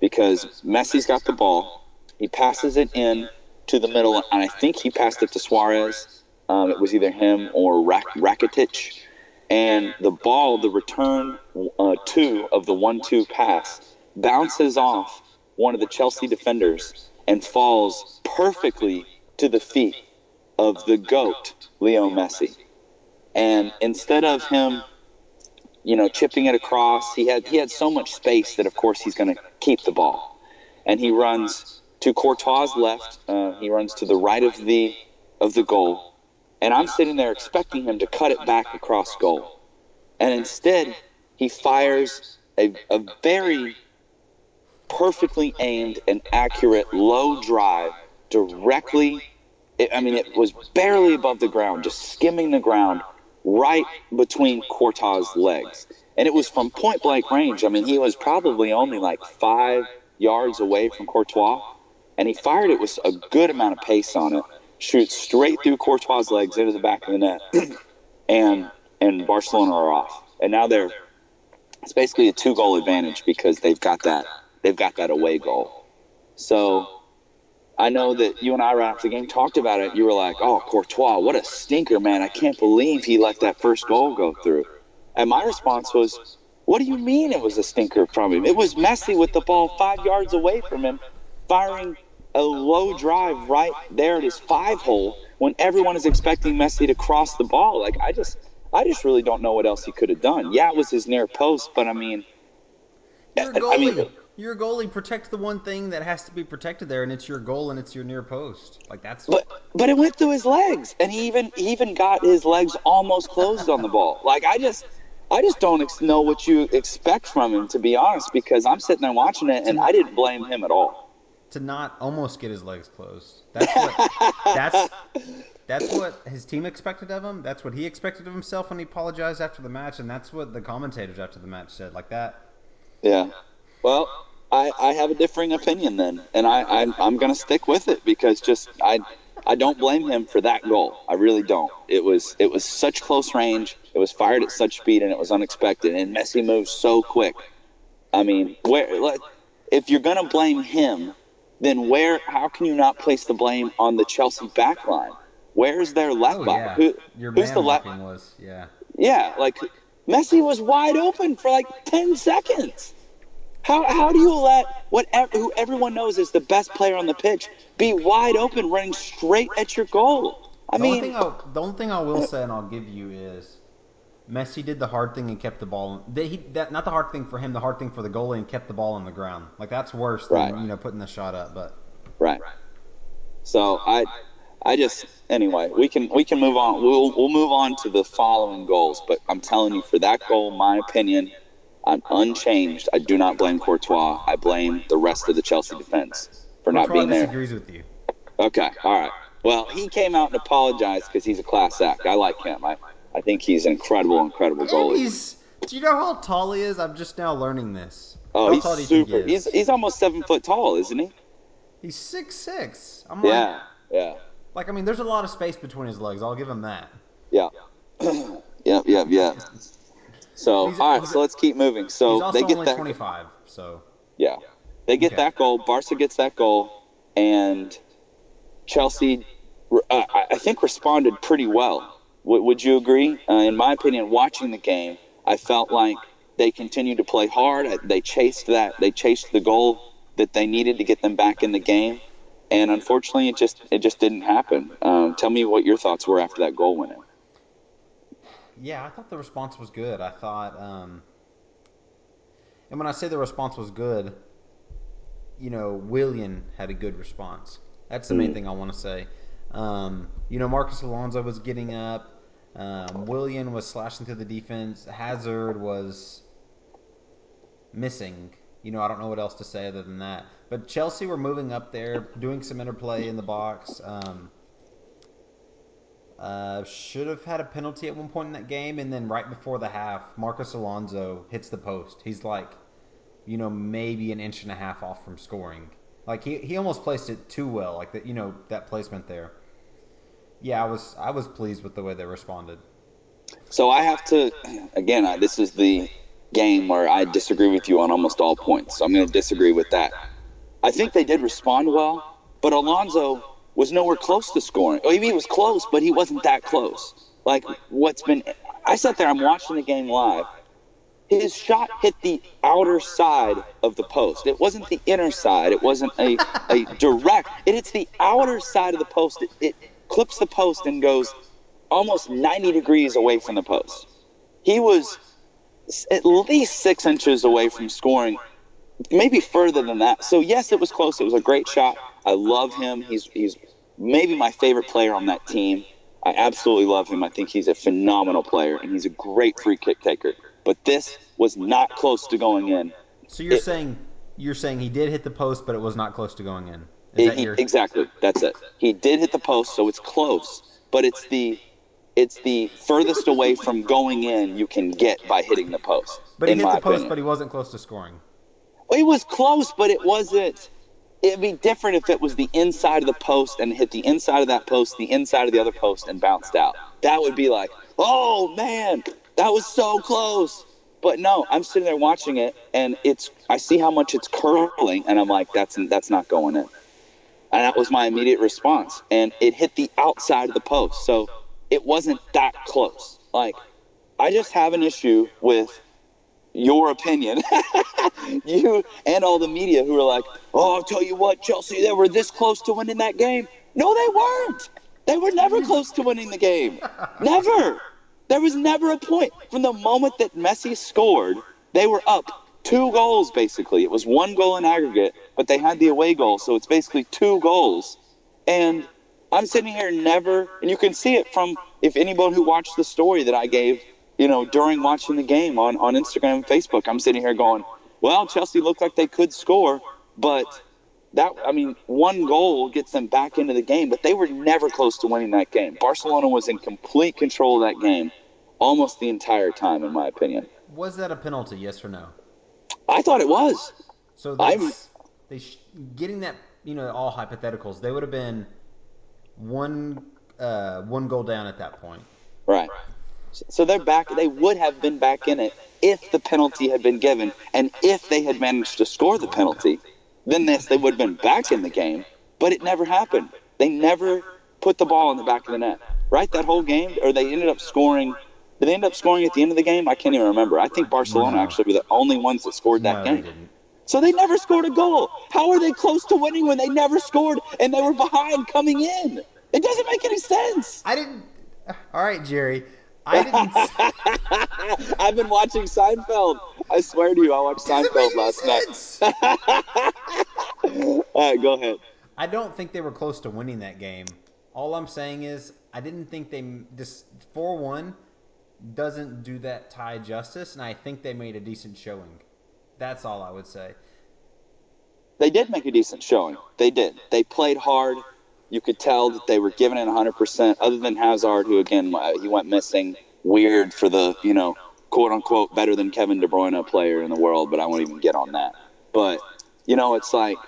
because Messi's got the ball. He passes it in to the middle, and I think he passed it to Suarez. It was either him or Rakitic. And the ball, the return 2 of the 1-2 pass, bounces off one of the Chelsea defenders and falls perfectly to the feet of the GOAT, Leo Messi. And instead of him, chipping it across, he had so much space that, of course, he's going to keep the ball. And he runs to Courtois' left. He runs to the right of the goal. And I'm sitting there expecting him to cut it back across goal. And instead, he fires a very perfectly aimed and accurate low drive directly. It was barely above the ground, just skimming the ground right between Courtois' legs. And it was from point blank range. He was probably only like 5 yards away from Courtois. And he fired it with a good amount of pace on it. Shoots straight through Courtois' legs into the back of the net, and Barcelona are off. And now it's basically a 2-goal advantage because they've got that they've got that away goal. So I know that you and I, right after the game, talked about it. You were like, oh, Courtois, what a stinker, man. I can't believe he let that first goal go through. And my response was, what do you mean it was a stinker from him? It was Messi with the ball 5 yards away from him, firing a low drive right there at his 5-hole when everyone is expecting Messi to cross the ball. Like, I just really don't know what else he could have done. Yeah, it was his near post, but I mean, You're a goalie. You're a goalie. Protect the one thing that has to be protected there, and it's your goal and it's your near post. Like that's. But it went through his legs, and he even got his legs almost closed on the ball. Like I just don't know what you expect from him, to be honest, because I'm sitting there watching it, and I didn't blame him at all. To not almost get his legs closed. That's what his team expected of him. That's what he expected of himself when he apologized after the match, and that's what the commentators after the match said. Like that. Yeah. Well, I have a differing opinion then, and I'm going to stick with it because I don't blame him for that goal. I really don't. It was such close range. It was fired at such speed, and it was unexpected. And Messi moves so quick. I mean, if you're going to blame him, then how can you not place the blame on the Chelsea backline? Where's their left back? Yeah. Who's the left was? Yeah. Yeah, like Messi was wide open for like 10 seconds. How do you let who everyone knows is the best player on the pitch be wide open, running straight at your goal? The only thing I will say, and I'll give you, is Messi did the hard thing and kept the ball. Not the hard thing for him, the hard thing for the goalie, and kept the ball on the ground. Like that's worse than putting the shot up. But right. So I just anyway we can move on. We'll move on to the following goals. But I'm telling you, for that goal, my opinion, I'm unchanged. I do not blame Courtois. I blame the rest of the Chelsea defense for not being there. Disagrees with you. Okay, all right. Well, he came out and apologized because he's a class act. I like him. I think he's an incredible goalie. Do you know how tall he is? I'm just now learning this. Oh, he's super. He's almost 7 foot tall, isn't he? He's 6'6". Yeah. Like, I mean, there's a lot of space between his legs. I'll give him that. Yeah. Yeah. So, all right, so let's keep moving. So he's also they get only that 25, so. Yeah. They get that goal. Barca gets that goal, and Chelsea, I think, responded pretty well. Would you agree? In my opinion, watching the game, I felt like they continued to play hard. They chased the goal that they needed to get them back in the game, and unfortunately, it just didn't happen. Tell me what your thoughts were after that goal went in. Yeah, I thought the response was good. I thought, and when I say the response was good, Willian had a good response. That's the main thing I want to say. Marcus Alonso was getting up. Willian was slashing through the defense. Hazard was missing. I don't know what else to say other than that. But Chelsea were moving up there, doing some interplay in the box. Should have had a penalty at one point in that game, and then right before the half, Marcus Alonso hits the post. He's like, maybe an inch and a half off from scoring. Like he almost placed it too well, like that, that placement there. Yeah, I was pleased with the way they responded. So I have to, again, this is the game where I disagree with you on almost all points. So I'm going to disagree with that. I think they did respond well, but Alonso was nowhere close to scoring. Or he was close, but he wasn't that close. Like I sat there, I'm watching the game live. His shot hit the outer side of the post. It wasn't the inner side. It wasn't a direct. It hits the outer side of the post. It clips the post and goes almost 90 degrees away from the post. He was at least 6 inches away from scoring, maybe further than that. So, yes, it was close. It was a great shot. I love him. He's maybe my favorite player on that team. I absolutely love him. I think he's a phenomenal player, and he's a great free kick taker. But this was not close to going in. So you're saying he did hit the post, but it was not close to going in. Exactly. That's it. He did hit the post, so it's close. But it's the furthest away from going in you can get by hitting the post. But he hit the post, but he wasn't close to scoring. Well, it was close, but it wasn't. It'd be different if it was the inside of the post and hit the inside of that post, the inside of the other post, and bounced out. That would be like, oh, man, that was so close. But no, I'm sitting there watching it, and I see how much it's curling, and I'm like, that's not going in. And that was my immediate response. And it hit the outside of the post. So it wasn't that close. Like, I just have an issue with your opinion. You and all the media who are like, oh, I'll tell you what, Chelsea, they were this close to winning that game. No, they weren't. They were never close to winning the game. Never. There was never a point. From the moment that Messi scored, they were up 2 goals, basically. It was 1 goal in aggregate, but they had the away goal, so it's basically 2 goals. And I'm sitting here and you can see it from, if anyone who watched the story that I gave, during watching the game on Instagram and Facebook, I'm sitting here going, well, Chelsea looked like they could score, but 1 goal gets them back into the game, but they were never close to winning that game. Barcelona was in complete control of that game almost the entire time, in my opinion. Was that a penalty, yes or no? I thought it was. So getting that, all hypotheticals, they would have been one goal down at that point. Right. So they're back. They would have been back in it if the penalty had been given, and if they had managed to score the penalty. Then they would have been back in the game, but it never happened. They never put the ball in the back of the net. Right, that whole game? Or they ended up scoring. Did they end up scoring at the end of the game? I can't even remember. I think Barcelona actually were the only ones that scored that game. They didn't. So they never scored a goal. How are they close to winning when they never scored and they were behind coming in? It doesn't make any sense. All right, Jerry. I didn't. I've been watching Seinfeld. I swear to you, I watched Seinfeld last night. All right, go ahead. I don't think they were close to winning that game. All I'm saying is I didn't think this 4-1 doesn't do that tie justice, and I think they made a decent showing. That's all I would say. They did make a decent showing. They did. They played hard. You could tell that they were giving it 100%, other than Hazard, who, again, he went missing. Weird for the, quote-unquote, better than Kevin De Bruyne player in the world, but I won't even get on that. But, it's like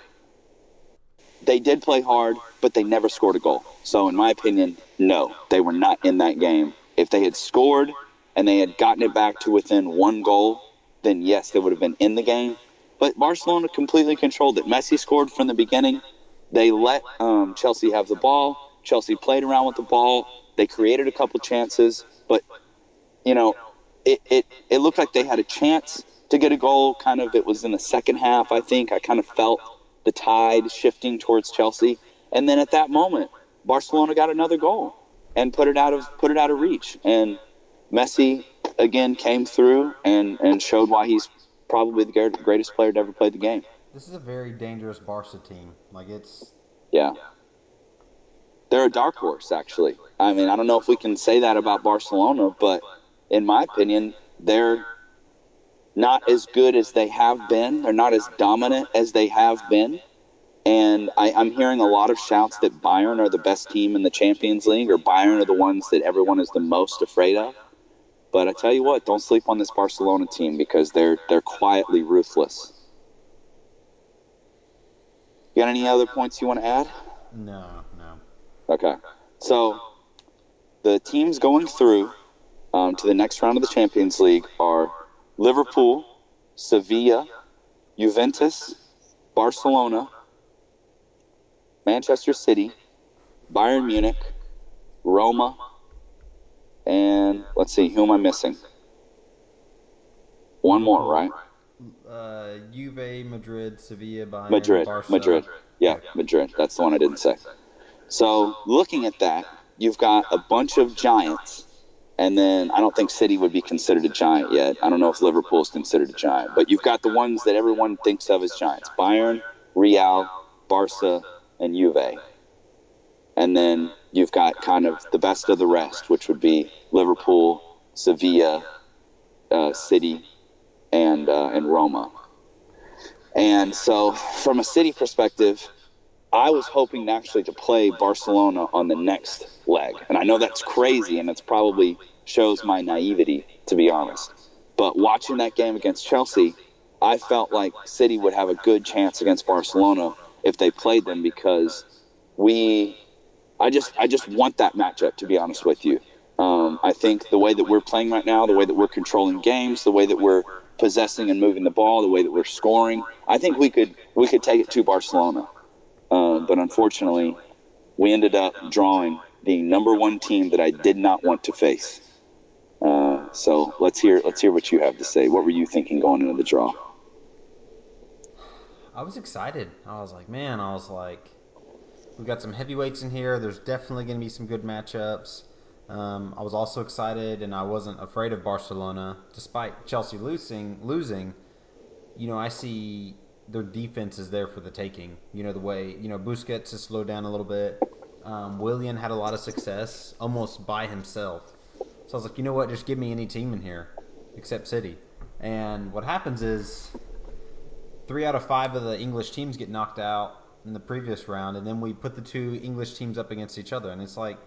they did play hard, but they never scored a goal. So, in my opinion, no, they were not in that game. If they had scored and they had gotten it back to within 1 goal, then, yes, they would have been in the game. But Barcelona completely controlled it. Messi scored from the beginning. They let Chelsea have the ball. Chelsea played around with the ball. They created a couple chances. But, it looked like they had a chance to get a goal. Kind of, it was in the second half, I think. I kind of felt the tide shifting towards Chelsea. And then at that moment, Barcelona got another goal and put it out of reach. And Messi, again, came through and showed why he's probably the greatest player to ever play the game. This is a very dangerous Barca team. Yeah. They're a dark horse, actually. I mean, I don't know if we can say that about Barcelona, but in my opinion, they're not as good as they have been. They're not as dominant as they have been. And I'm hearing a lot of shouts that Bayern are the best team in the Champions League, or Bayern are the ones that everyone is the most afraid of. But I tell you what, don't sleep on this Barcelona team, because they're quietly ruthless. You got any other points you want to add? No. Okay. So the teams going through to the next round of the Champions League are Liverpool, Sevilla, Juventus, Barcelona, Manchester City, Bayern Munich, Roma, and let's see, who am I missing? One more, right? Juve, Madrid, Sevilla, Bayern, Barca. Madrid. Yeah, Madrid. That's the one I didn't say. So looking at that, you've got a bunch of giants, and then I don't think City would be considered a giant yet. I don't know if Liverpool is considered a giant, but you've got the ones that everyone thinks of as giants: Bayern, Real, Barca, and Juve. And then you've got kind of the best of the rest, which would be Liverpool, Sevilla, City, and Roma. And so from a City perspective, I was hoping actually to play Barcelona on the next leg. And I know that's crazy, and it's probably shows my naivety, to be honest. But watching that game against Chelsea, I felt like City would have a good chance against Barcelona if they played them, because I just want that matchup, to be honest with you. I think the way that we're playing right now, the way that we're controlling games, the way that we're possessing and moving the ball, the way that we're scoring, I think we could take it to Barcelona. But unfortunately, we ended up drawing the number one team that I did not want to face. So let's hear what you have to say. What were you thinking going into the draw? I was excited. I was like, man, we got some heavyweights in here. There's definitely going to be some good matchups. I was also excited, and I wasn't afraid of Barcelona, despite Chelsea losing. I see their defense is there for the taking. The way Busquets has slowed down a little bit. Willian had a lot of success almost by himself. So I was like, you know what? Just give me any team in here, except City. And what happens is 3 out of 5 of the English teams get knocked out in the previous round, and then we put the 2 English teams up against each other, and it's like,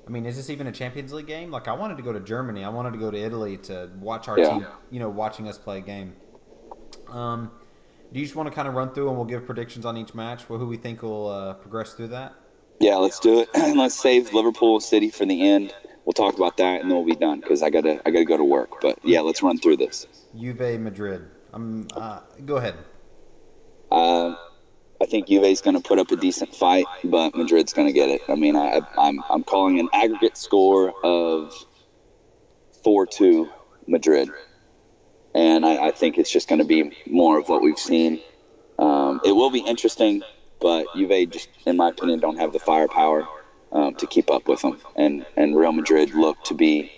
I mean, is this even a Champions League game? Like, I wanted to go to Germany, I wanted to go to Italy to watch our team, watching us play a game. Do you just want to kind of run through and we'll give predictions on each match, who we think will progress through that? Yeah, let's do it. Let's save Liverpool City for the end. We'll talk about that and then we'll be done because I gotta go to work. But yeah, let's run through this. Juve Madrid. Go ahead. I think Juve's going to put up a decent fight, but Madrid's going to get it. I mean, I'm calling an aggregate score of 4-2 Madrid, and I think it's just going to be more of what we've seen. It will be interesting, but Juve just, in my opinion, don't have the firepower to keep up with them, and Real Madrid look to be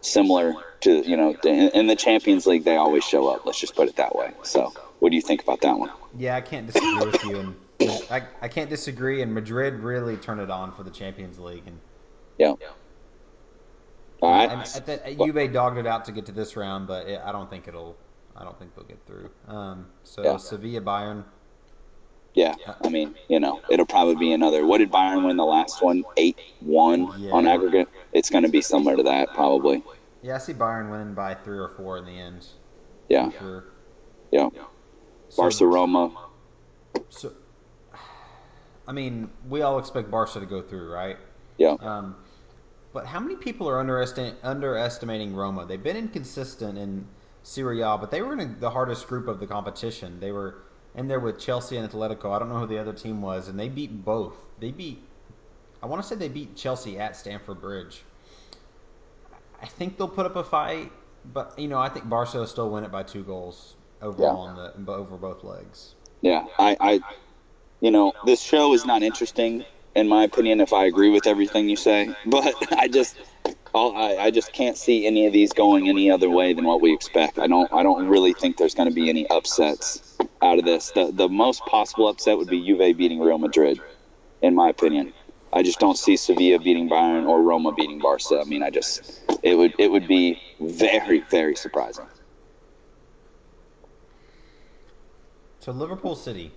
similar to, in the Champions League, they always show up. Let's just put it that way. So what do you think about that one? Yeah, I can't disagree with you. And I can't disagree. And Madrid really turned it on for the Champions League. And yeah. All right. Juve dogged it out to get to this round, but I don't think they'll get through. Sevilla Bayern. Yeah, I mean, it'll probably be another. What did Bayern win the last one? 8-1 on aggregate. It's going to be similar to that, probably. Yeah, I see Bayern winning by 3 or 4 in the end. Yeah. Sure. Yeah. Barca Roma. So, I mean, we all expect Barca to go through, right? Yeah. But how many people are underestimating Roma? They've been inconsistent in Serie A, but they were in the hardest group of the competition. They were in there with Chelsea and Atletico. I don't know who the other team was, and they beat both. I want to say they beat Chelsea at Stamford Bridge. I think they'll put up a fight, but I think Barca will still win it by 2 goals overall over both legs. Yeah, this show is not interesting in my opinion if I agree with everything you say, but I just can't see any of these going any other way than what we expect. I don't really think there's going to be any upsets out of this. The most possible upset would be Juve beating Real Madrid, in my opinion. I just don't see Sevilla beating Bayern or Roma beating Barca. I mean, it would be very, very surprising. So Liverpool City.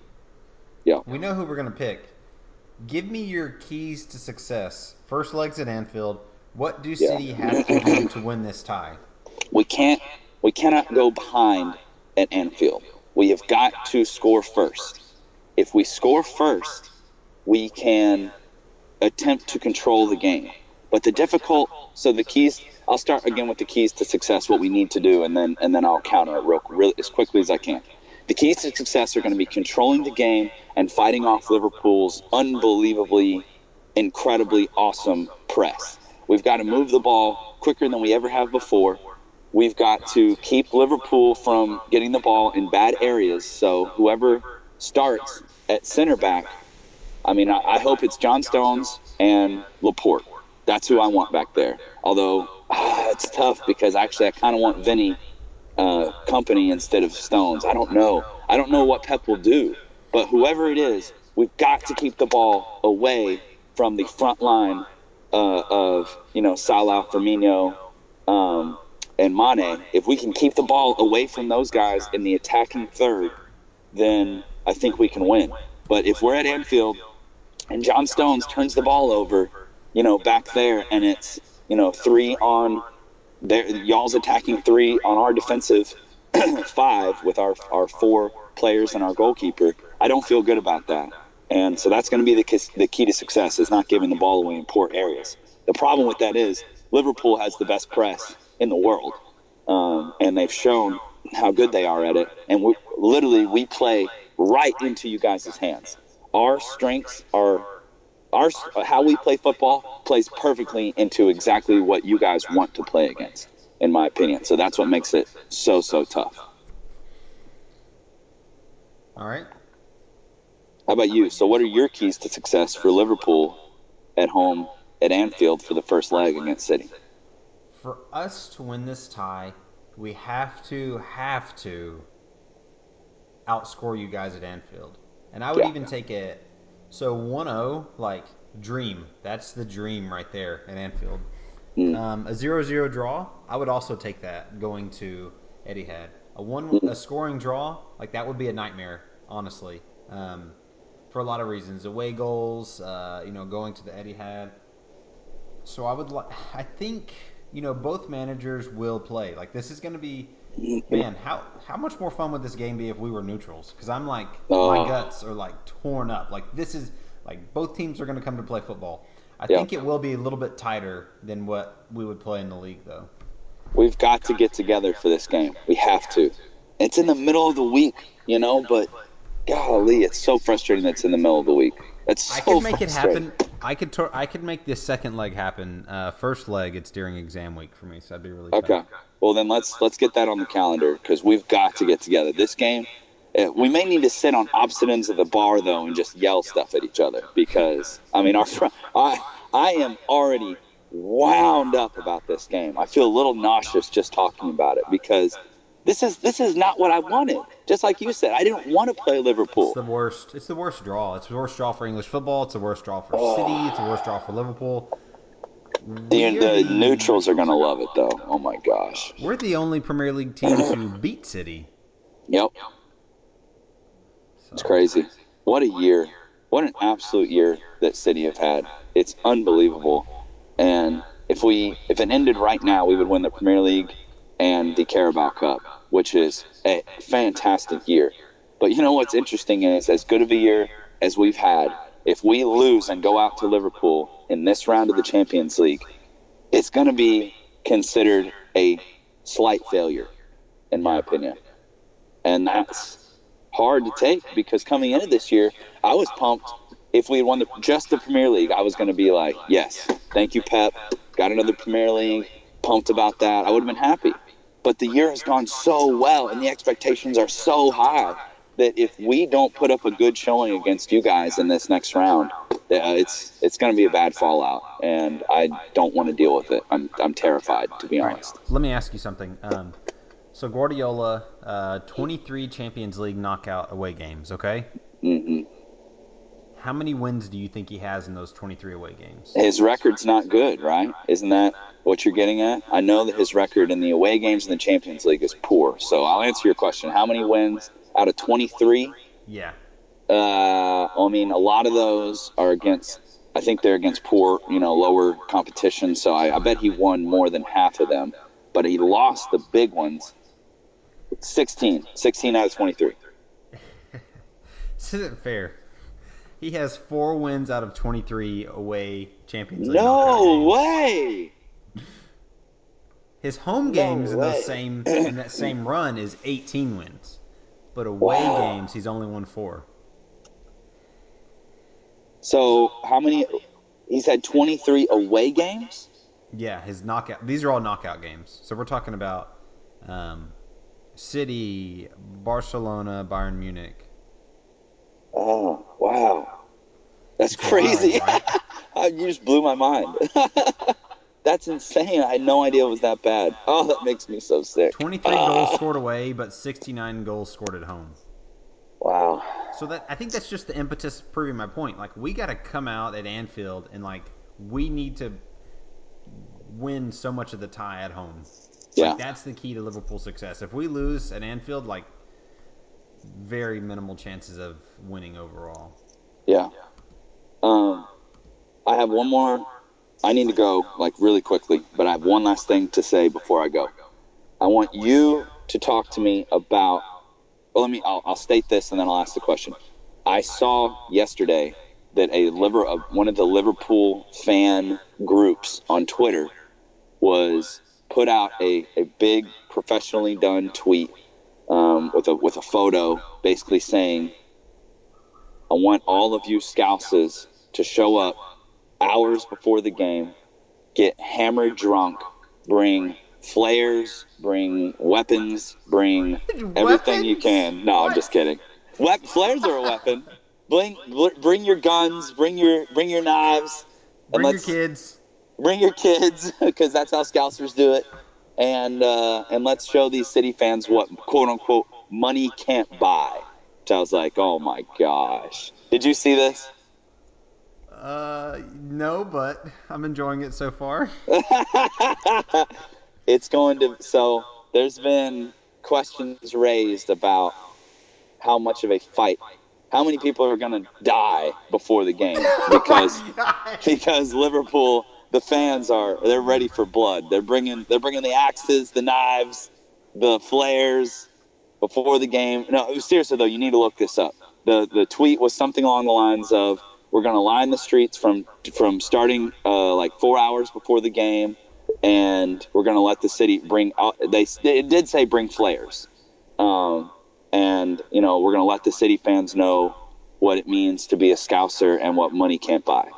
Yeah. We know who we're going to pick. Give me your keys to success. First legs at Anfield. What do City have to do to win this tie? We cannot go behind at Anfield. We have got to score first. If we score first, we can attempt to control the game. But the keys, I'll start again with the keys to success, what we need to do, and then I'll counter it real as quickly as I can. The keys to success are going to be controlling the game and fighting off Liverpool's unbelievably, incredibly awesome press. We've got to move the ball quicker than we ever have before. We've got to keep Liverpool from getting the ball in bad areas. So whoever starts at center back, I mean, I hope it's John Stones and Laporte. That's who I want back there. Although it's tough because actually I kind of want Vinny Company instead of Stones. I don't know what Pep will do, but whoever it is, we've got to keep the ball away from the front line of Salah, Firmino, and Mane. If we can keep the ball away from those guys in the attacking third, then I think we can win. But if we're at Anfield and John Stones turns the ball over, back there, and it's 3 on there, y'all's attacking 3 on our defensive 5 with our 4 players and our goalkeeper, I don't feel good about that. And so that's going to be the key to success, is not giving the ball away in poor areas. The problem with that is Liverpool has the best press in the world, and they've shown how good they are at it. And we play right into you guys' hands. Our strengths are how we play football plays perfectly into exactly what you guys want to play against, in my opinion. So that's what makes it so tough. All right. How about you? So what are your keys to success for Liverpool at home at Anfield for the first leg against City? For us to win this tie, we have to outscore you guys at Anfield. And I would Yeah. even take it, so 1-0, like, dream. That's the dream right there at Anfield. Mm. A 0-0 draw, I would also take that going to Etihad. A scoring draw, like, that would be a nightmare, honestly, for a lot of reasons. Away goals, going to the Etihad. So I think, both managers will play. Like, this is going to be, man, how much more fun would this game be if we were neutrals? Because I'm like, my Oh, guts are like torn up. Like, this is like both teams are going to come to play football. I yeah. think it will be a little bit tighter than what we would play in the league, though. We've got to get together for this game. We have to. It's in the middle of the week, but golly, it's so frustrating that it's in the middle of the week. It's I so could make it frustrating. happen. I could make this second leg happen. First leg, it's during exam week for me, so that'd be really Okay. tough. Well, then let's get that on the calendar because we've got to get together. This game, we may need to sit on opposite ends of the bar though and just yell stuff at each other because I mean I am already wound up about this game. I feel a little nauseous just talking about it because this is not what I wanted. Just like you said, I didn't want to play It's Liverpool. the worst. It's the worst draw. It's the worst draw for English football. It's the worst draw for City. It's the Oh, worst draw for Liverpool. the We're the the neutrals are gonna love it though. Oh my gosh. we're the only Premier League team to beat City. Yep. It's So crazy. What a year. What an absolute year that City have had. It's unbelievable. And if it ended right now, we would win the Premier League and the Carabao Cup, which is a fantastic year. But you know what's interesting is as good of a year as we've had, if we lose and go out to Liverpool in this round of the Champions League, it's going to be considered a slight failure, in my yeah, opinion. And that's hard to take because coming into this year, I was pumped. If we had won just the Premier League, I was going to be like, yes, thank you, Pep. Got another Premier League. Pumped about that. I would have been happy. But the year has gone so well, and the expectations are so high that if we don't put up a good showing against you guys in this next round, it's going to be a bad fallout, and I don't want to deal with it. I'm terrified, to be all right. honest. Let me ask you something. So Guardiola, 23 Champions League knockout away games. Okay, Mm-hmm. how many wins do you think he has in those 23 away games? His record's not good, right? Isn't that what you're getting at? I know that his record in the away games in the Champions League is poor. So I'll answer your question. How many wins out of 23? Yeah. I mean, a lot of those are against, I think they're against poor, lower competition. So I bet he won more than half of them. But he lost the big ones. 16 out of 23. This isn't fair. He has 4 wins out of 23 away Champions League knockout No games. way. His home No games in way. that same run is 18 wins, but away Wow. games he's only won 4. So how many? He's had 23 away games. Yeah, his knockout. These are all knockout games. So we're talking about City, Barcelona, Bayern Munich. Oh, wow. That's It's wild, crazy. right? You just blew my mind. That's insane. I had no idea it was that bad. Oh, that makes me so sick. 23 goals scored away, but 69 goals scored at home. Wow. So I think that's just the impetus proving my point. Like, we got to come out at Anfield and we need to win so much of the tie at home. Yeah. That's the key to Liverpool's success. If we lose at Anfield, very minimal chances of winning overall. Yeah. I have one more. I need to go really quickly, but I have one last thing to say before I go. I want you to talk to me about. Well, I'll state this and then I'll ask the question. I saw yesterday that one of the Liverpool fan groups on Twitter was put out a big professionally done tweet with a photo basically saying, I want all of you Scouses to show up hours before the game, get hammered drunk, bring flares, bring weapons, bring everything you can. No, What? I'm just kidding. Flares are a weapon. Bring your guns, bring your knives, and Bring your kids. bring your kids because that's how Scousers do it. And let's show these City fans what quote unquote money can't buy. So I was like, oh my gosh, did you see this? No, but I'm enjoying it so far. It's going to. So there's been questions raised about how much of a fight, how many people are going to die before the game because Liverpool, the fans they're ready for blood. They're bringing the axes, the knives, the flares before the game. No, seriously though, you need to look this up. The tweet was something along the lines of, we're going to line the streets from starting like 4 hours before the game, and we're going to let the city bring out. It did say bring flares, and we're going to let the city fans know what it means to be a Scouser and what money can't buy.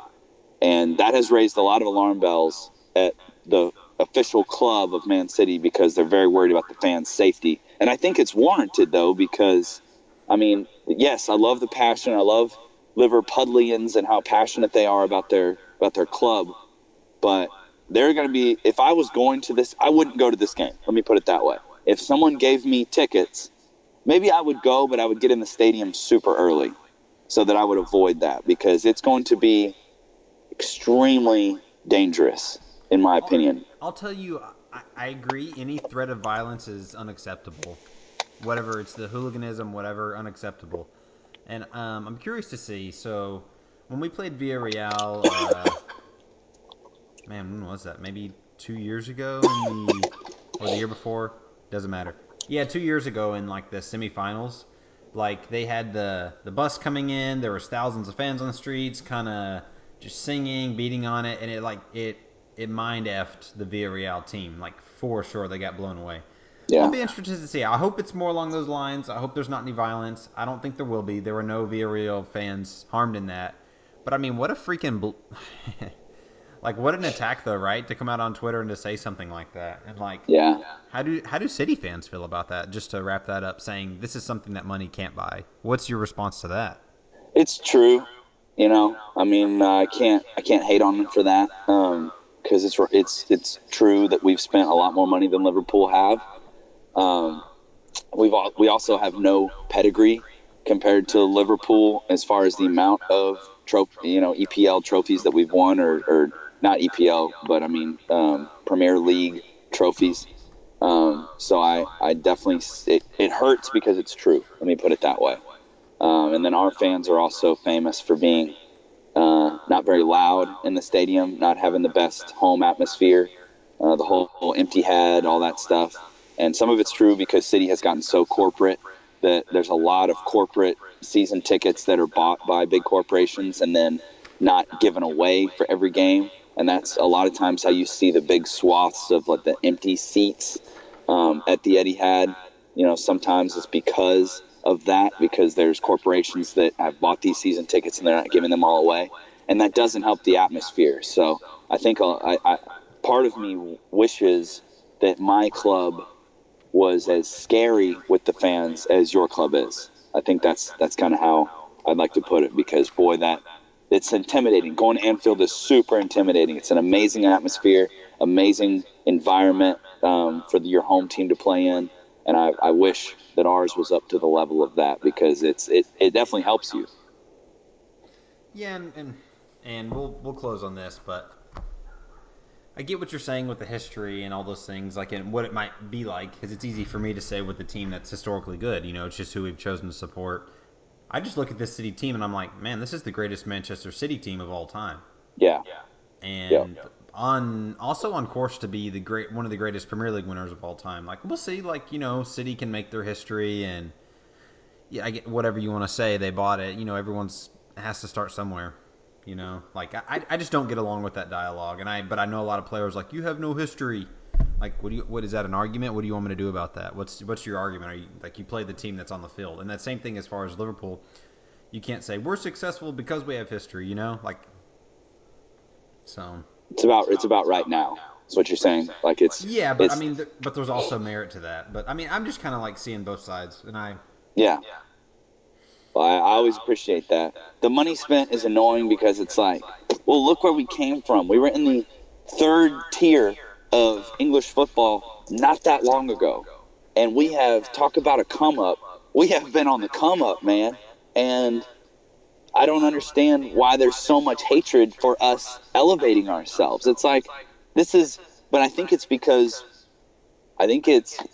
And that has raised a lot of alarm bells at the official club of Man City because they're very worried about the fans' safety. And I think it's warranted though, because I mean, yes, I love the passion. I love Liverpudlians and how passionate they are about their club. But they're going to be, if I was going to this, I wouldn't go to this game. Let me put it that way. If someone gave me tickets, maybe I would go, but I would get in the stadium super early so that I would avoid that, because it's going to be extremely dangerous, in my opinion. I'll tell you, I agree. Any threat of violence is unacceptable. Whatever, it's the hooliganism, whatever, unacceptable. And I'm curious to see. So, when we played Villarreal, man, when was that? Maybe 2 years ago, or the year before? Doesn't matter. Yeah, 2 years ago in like the semifinals, like they had the bus coming in. There was thousands of fans on the streets, kind of just singing, beating on it, and it mind effed the Villarreal team. Like for sure, they got blown away. I'll Yeah. be interested to see. I hope it's more along those lines. I hope there's not any violence. I don't think there will be. There were no Villarreal fans harmed in that. But I mean, what a freaking like what an attack though, right? To come out on Twitter and to say something like that. And like Yeah. how do City fans feel about that? Just to wrap that up, saying this is something that money can't buy. What's your response to that? It's true. I mean, I can't hate on them for that, because it's true that we've spent a lot more money than Liverpool have. Um, we also have no pedigree compared to Liverpool as far as the amount of EPL trophies that we've won, or not EPL, but I mean Premier League trophies. So I definitely, it hurts because it's true. Let me put it that way. And then our fans are also famous for being not very loud in the stadium, not having the best home atmosphere, the whole empty head, all that stuff. And some of it's true because City has gotten so corporate that there's a lot of corporate season tickets that are bought by big corporations and then not given away for every game. And that's a lot of times how you see the big swaths of like the empty seats at the Etihad. Sometimes it's because of that, because there's corporations that have bought these season tickets and they're not giving them all away, and that doesn't help the atmosphere. So I think part of me wishes that my club was as scary with the fans as your club is. I think that's kind of how I'd like to put it, because boy, that it's intimidating. Going to Anfield is super intimidating. It's an amazing atmosphere, amazing environment for your home team to play in. And I wish that ours was up to the level of that, because it definitely helps you. Yeah, and we'll close on this, but I get what you're saying with the history and all those things, like, and what it might be like, because it's easy for me to say with the team that's historically good. It's just who we've chosen to support. I just look at this City team and I'm like, man, this is the greatest Manchester City team of all time, Yeah. Yeah. and also on course to be one of the greatest Premier League winners of all time. Like we'll see, like City can make their history, and yeah, I get whatever you want to say. They bought it. Everyone's has to start somewhere. You know, like I just don't get along with that dialogue, but I know a lot of players like you have no history. Like, what is that an argument? What do you want me to do about that? What's your argument? Are you like you play the team that's on the field, and that same thing as far as Liverpool. You can't say we're successful because we have history. You know, like so. It's about right now. That's what you're saying. Like Yeah, but I mean, but there's also merit to that. But I mean, I'm just kind of like seeing both sides, and yeah. Well, I always appreciate that. The money spent is annoying because it's like, well, look where we came from. We were in the third tier of English football not that long ago. And we have, talk about a come up. We have been on the come up, man. And I don't understand why there's so much hatred for us elevating ourselves. It's like, but I think it's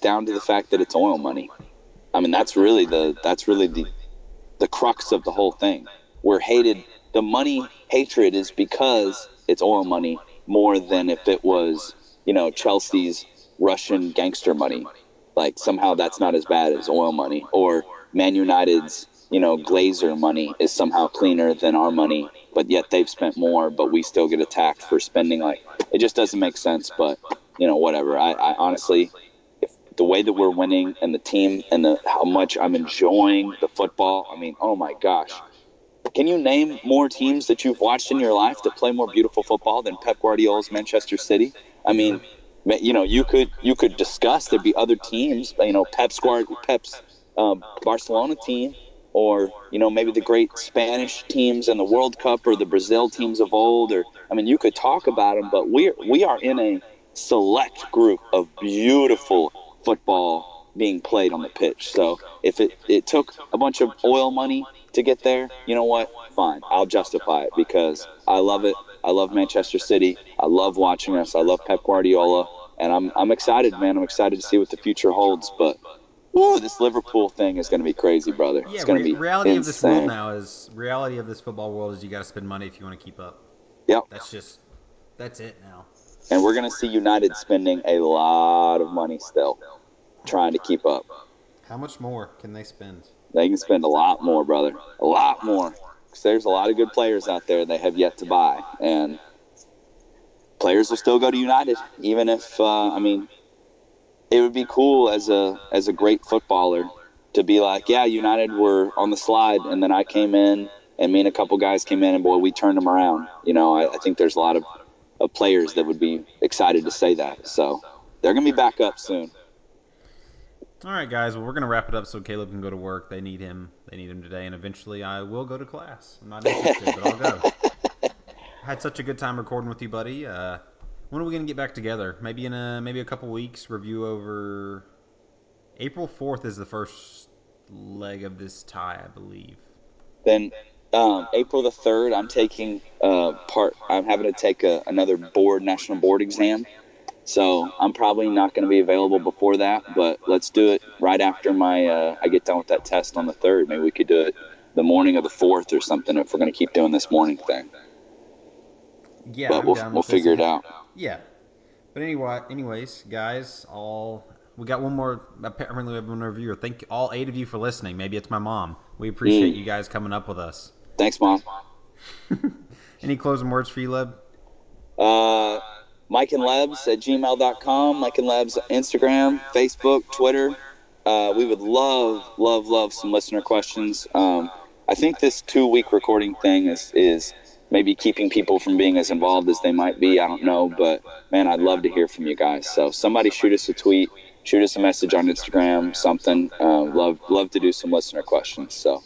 down to the fact that it's oil money. I mean, that's really the crux of the whole thing. We're hated. The money hatred is because it's oil money more than if it was, Chelsea's Russian gangster money. Like somehow that's not as bad as oil money, or Man United's, Glazer money is somehow cleaner than our money, but yet they've spent more, but we still get attacked for spending. Like, it just doesn't make sense, but whatever. I honestly, the way that we're winning and the team and how much I'm enjoying the football. I mean, oh my gosh. Can you name more teams that you've watched in your life that play more beautiful football than Pep Guardiola's Manchester City? I mean, you could discuss there'd be other teams, Pep's Barcelona team, or maybe the great Spanish teams in the World Cup, or the Brazil teams of old, or you could talk about them, but we are in a select group of beautiful football being played on the pitch. So if it took a bunch of oil money to get there, you know what? Fine, I'll justify it because I love it. I love Manchester City. I love watching us. I love Pep Guardiola, and I'm excited, man. I'm excited to see what the future holds. But this Liverpool thing is going to be crazy, brother. Yeah, it's going to be reality insane. Of this world now is reality of this football world is you got to spend money if you want to keep up. Yep. That's it now. And we're going to see United spending a lot of money still, trying to keep up. How much more can they spend? They can spend a lot more, brother. A lot more. Because there's a lot of good players out there they have yet to buy. And players will still go to United, even if, it would be cool as a great footballer to be like, yeah, United were on the slide, and then I came in, and me and a couple guys came in, and boy, we turned them around. I think there's a lot of players that would be excited to say that. So they're going to be back up soon. All right, guys. Well, we're going to wrap it up so Caleb can go to work. They need him. They need him today, and eventually I will go to class. I'm not interested, but I'll go. I had such a good time recording with you, buddy. When are we going to get back together? Maybe in a couple weeks. Review over April 4th is the first leg of this tie, I believe. Then April the 3rd, I'm taking I'm having to take another national board exam. So I'm probably not going to be available before that, but let's do it right after I get done with that test on the 3rd. Maybe we could do it the morning of the 4th or something if we're going to keep doing this morning thing. Yeah, but we'll figure it out. Yeah. But anyways, guys, we got one more. Apparently, we have one reviewer. Thank all 8 of you for listening. Maybe it's my mom. We appreciate you guys coming up with us. Thanks, Mom. Any closing words for you, Leb? Mike and Lebs at gmail.com. Mike and Lebs Instagram, Facebook, Twitter. We would love some listener questions. I think this 2-week recording thing is maybe keeping people from being as involved as they might be. I don't know, but man, I'd love to hear from you guys. So somebody shoot us a tweet, shoot us a message on Instagram, something. Love to do some listener questions. So,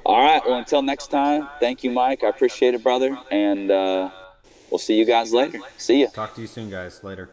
all right. Well, until next time, thank you, Mike. I appreciate it, brother. And we'll see you guys later. See ya. Talk to you soon, guys. Later.